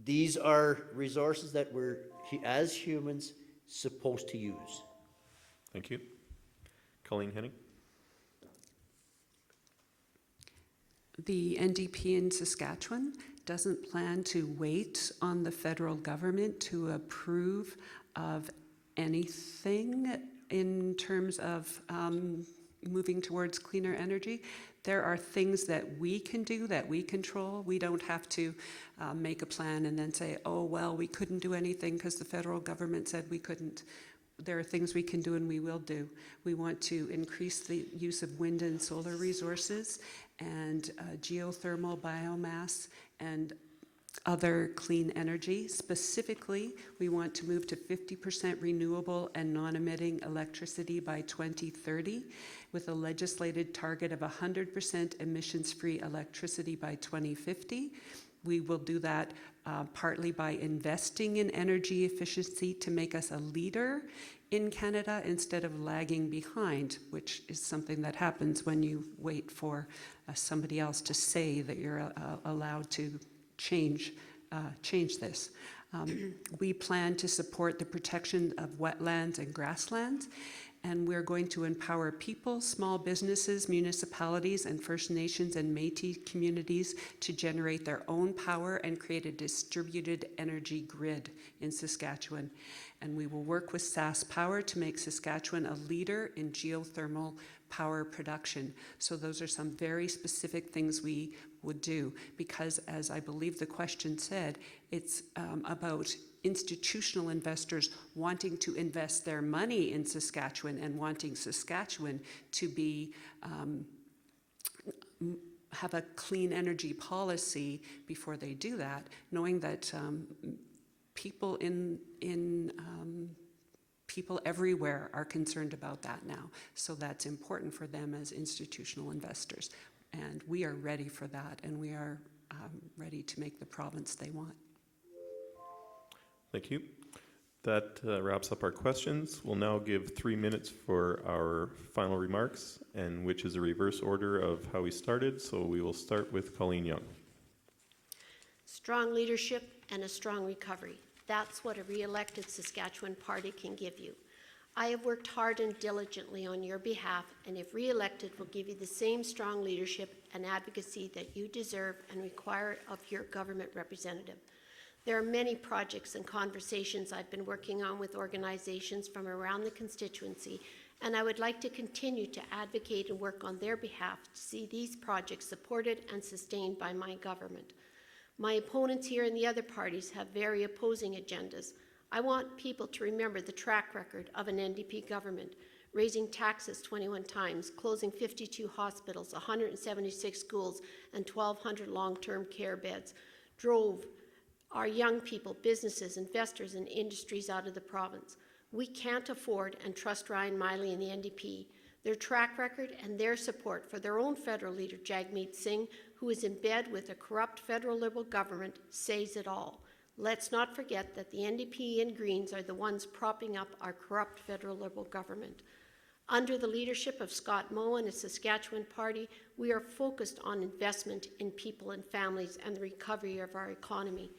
These are resources that we're, as humans, supposed to use. Thank you. Colleen, Henning? The NDP in Saskatchewan doesn't plan to wait on the federal government to approve of anything in terms of moving towards cleaner energy. There are things that we can do, that we control. We don't have to make a plan and then say, oh, well, we couldn't do anything because the federal government said we couldn't. There are things we can do and we will do. We want to increase the use of wind and solar resources and geothermal biomass and other clean energy. Specifically, we want to move to 50% renewable and non-emitting electricity by 2030, with a legislated target of 100% emissions-free electricity by 2050. We will do that partly by investing in energy efficiency to make us a leader in Canada instead of lagging behind, which is something that happens when you wait for somebody else to say that you're allowed to change this. We plan to support the protection of wetlands and grasslands, and we're going to empower people, small businesses, municipalities, and First Nations and Métis communities to generate their own power and create a distributed energy grid in Saskatchewan. And we will work with SaskPower to make Saskatchewan a leader in geothermal power production. So those are some very specific things we would do, because as I believe the question said, it's about institutional investors wanting to invest their money in Saskatchewan and wanting Saskatchewan to be have a clean energy policy before they do that, knowing that people people everywhere are concerned about that now. So that's important for them as institutional investors. And we are ready for that, and we are ready to make the province they want. Thank you. That wraps up our questions. We'll now give 3 minutes for our final remarks, and which is a reverse order of how we started. So we will start with Colleen Young. Strong leadership and a strong recovery. That's what a re-elected Saskatchewan party can give you. I have worked hard and diligently on your behalf, and if re-elected, will give you the same strong leadership and advocacy that you deserve and require of your government representative. There are many projects and conversations I've been working on with organizations from around the constituency, and I would like to continue to advocate and work on their behalf to see these projects supported and sustained by my government. My opponents here in the other parties have very opposing agendas. I want people to remember the track record of an NDP government, raising taxes 21 times, closing 52 hospitals, 176 schools, and 1,200 long-term care beds, drove our young people, businesses, investors, and industries out of the province. We can't afford and trust Ryan Miley and the NDP. Their track record and their support for their own federal leader, Jagmeet Singh, who is in bed with a corrupt federal Liberal government, says it all. Let's not forget that the NDP and Greens are the ones propping up our corrupt federal Liberal government. Under the leadership of Scott Moe and the Saskatchewan Party, we are focused on investment in people and families and the recovery of our economy.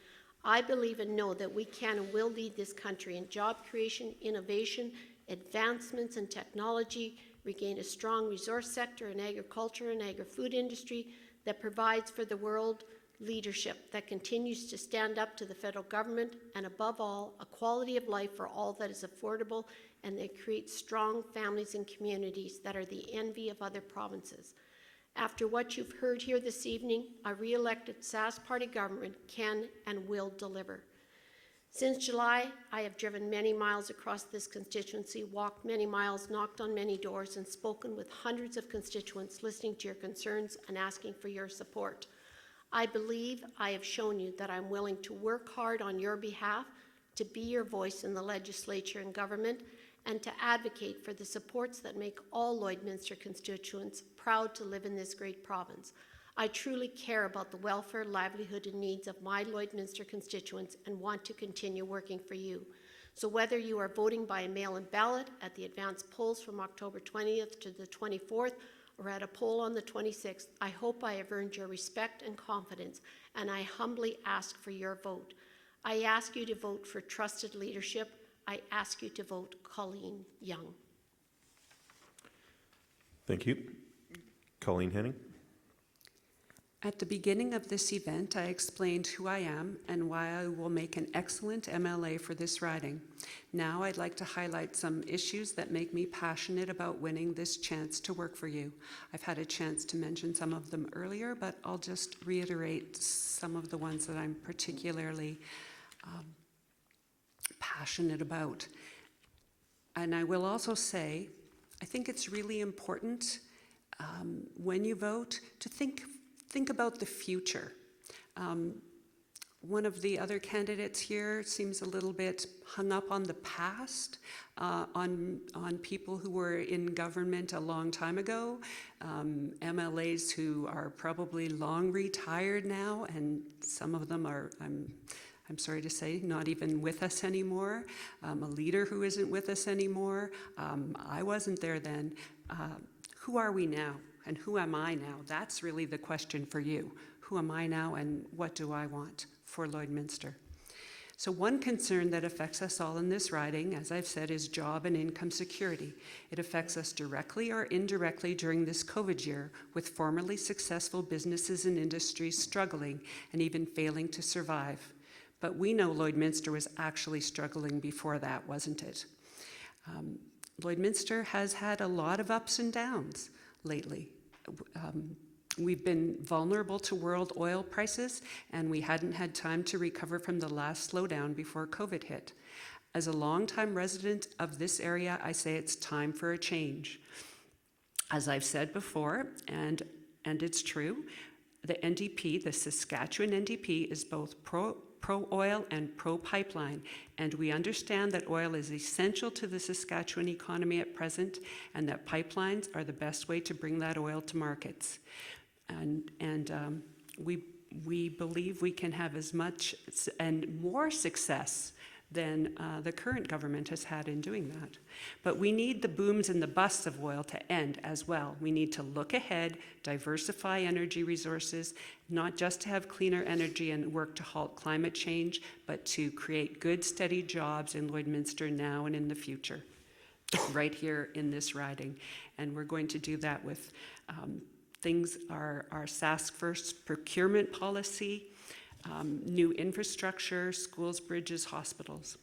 I believe and know that we can and will lead this country in job creation, innovation, advancements in technology, regain a strong resource sector in agriculture and agri-food industry that provides for the world leadership that continues to stand up to the federal government, and above all, a quality of life for all that is affordable and that creates strong families and communities that are the envy of other provinces. After what you've heard here this evening, a re-elected Sask Party government can and will deliver. Since July, I have driven many miles across this constituency, walked many miles, knocked on many doors, and spoken with hundreds of constituents listening to your concerns and asking for your support. I believe I have shown you that I'm willing to work hard on your behalf, to be your voice in the legislature and government, and to advocate for the supports that make all Lloydminster constituents proud to live in this great province. I truly care about the welfare, livelihood, and needs of my Lloydminster constituents and want to continue working for you. So whether you are voting by a mail-in ballot at the advanced polls from October 20th to the 24th, or at a poll on the 26th, I hope I have earned your respect and confidence, and I humbly ask for your vote. I ask you to vote for trusted leadership. I ask you to vote Coleen Young. Thank you. Colleen Henning. At the beginning of this event, I explained who I am and why I will make an excellent MLA for this riding. Now I'd like to highlight some issues that make me passionate about winning this chance to work for you. I've had a chance to mention some of them earlier, but I'll just reiterate some of the ones that I'm particularly passionate about. And I will also say, I think it's really important when you vote to think about the future. One of the other candidates here seems a little bit hung up on the past, on people who were in government a long time ago, MLAs who are probably long retired now, and some of them are, I'm sorry to say, not even with us anymore. A leader who isn't with us anymore. I wasn't there then. Who are we now? And who am I now? That's really the question for you. Who am I now and what do I want for Lloydminster? So one concern that affects us all in this riding, as I've said, is job and income security. It affects us directly or indirectly during this COVID year, with formerly successful businesses and industries struggling and even failing to survive. But we know Lloydminster was actually struggling before that, wasn't it? Lloydminster has had a lot of ups and downs lately. We've been vulnerable to world oil prices, and we hadn't had time to recover from the last slowdown before COVID hit. As a longtime resident of this area, I say it's time for a change. As I've said before, and it's true, the NDP, the Saskatchewan NDP, is both pro-oil and pro-pipeline, and we understand that oil is essential to the Saskatchewan economy at present, and that pipelines are the best way to bring that oil to markets. And we believe we can have as much and more success than the current government has had in doing that. But we need the booms and the busts of oil to end as well. We need to look ahead, diversify energy resources, not just to have cleaner energy and work to halt climate change, but to create good, steady jobs in Lloydminster now and in the future, right here in this riding. And we're going to do that with things, our Sask First procurement policy, new infrastructure, schools, bridges, hospitals.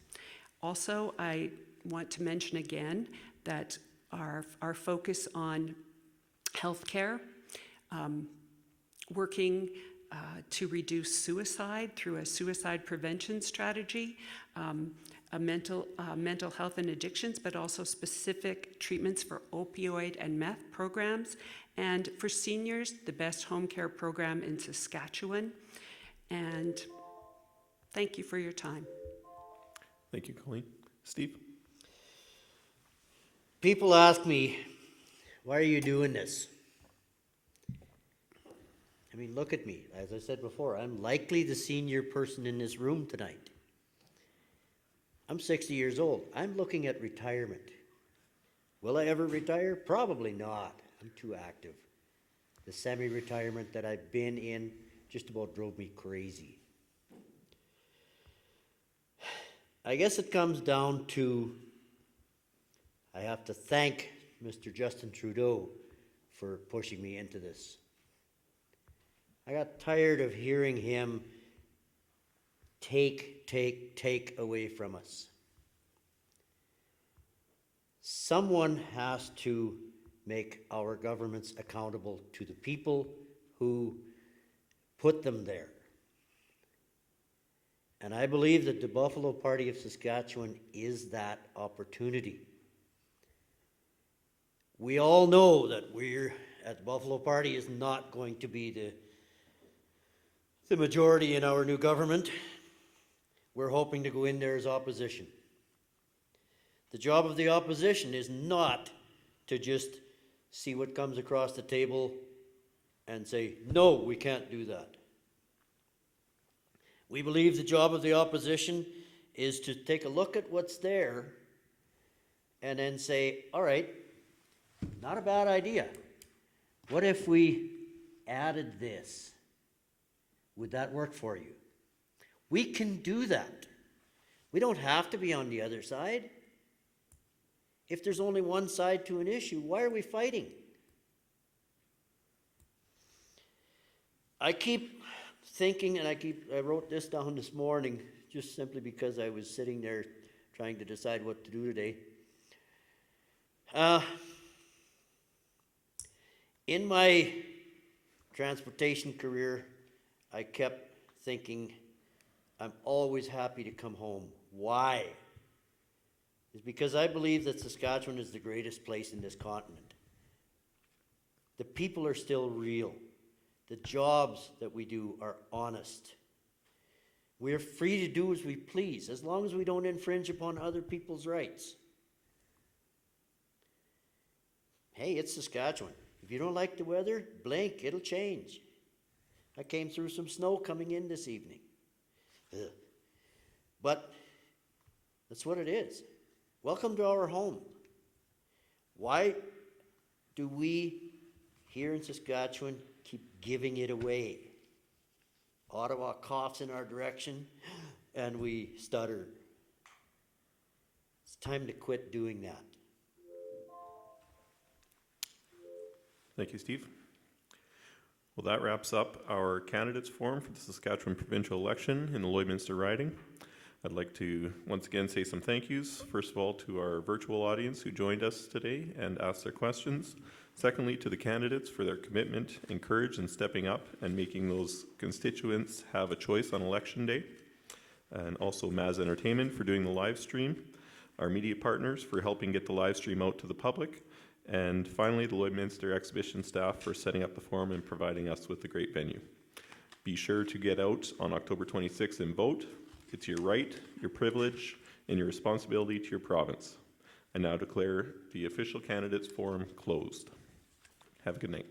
Also, I want to mention again that our focus on healthcare, working to reduce suicide through a suicide prevention strategy, mental health and addictions, but also specific treatments for opioid and meth programs, and for seniors, the best home care program in Saskatchewan. And thank you for your time. Thank you, Colleen. Steve? People ask me, why are you doing this? I mean, look at me. As I said before, I'm likely the senior person in this room tonight. I'm 60 years old. I'm looking at retirement. Will I ever retire? Probably not. I'm too active. The semi-retirement that I've been in just about drove me crazy. I guess it comes down to, I have to thank Mr. Justin Trudeau for pushing me into this. I got tired of hearing him take away from us. Someone has to make our governments accountable to the people who put them there. And I believe that the Buffalo Party of Saskatchewan is that opportunity. We all know that we're, at the Buffalo Party, is not going to be the majority in our new government. We're hoping to go in there as opposition. The job of the opposition is not to just see what comes across the table and say, no, we can't do that. We believe the job of the opposition is to take a look at what's there and then say, all right, not a bad idea. What if we added this? Would that work for you? We can do that. We don't have to be on the other side. If there's only one side to an issue, why are we fighting? I keep thinking, and I wrote this down this morning just simply because I was sitting there trying to decide what to do today. In my transportation career, I kept thinking, I'm always happy to come home. Why? It's because I believe that Saskatchewan is the greatest place in this continent. The people are still real. The jobs that we do are honest. We are free to do as we please, as long as we don't infringe upon other people's rights. Hey, it's Saskatchewan. If you don't like the weather, blink, it'll change. I came through some snow coming in this evening. Ugh. But that's what it is. Welcome to our home. Why do we here in Saskatchewan keep giving it away? Ottawa coughs in our direction and we stutter. It's time to quit doing that. Thank you, Steve. Well, that wraps up our candidates forum for the Saskatchewan provincial election in the Lloydminster riding. I'd like to once again say some thank yous. First of all, to our virtual audience who joined us today and asked their questions. Secondly, to the candidates for their commitment and courage in stepping up and making those constituents have a choice on election day. And also Maz Entertainment for doing the live stream. Our media partners for helping get the live stream out to the public. And finally, the Lloydminster exhibition staff for setting up the forum and providing us with a great venue. Be sure to get out on October 26th and vote. It's your right, your privilege, and your responsibility to your province. I now declare the official candidates forum closed. Have a good night.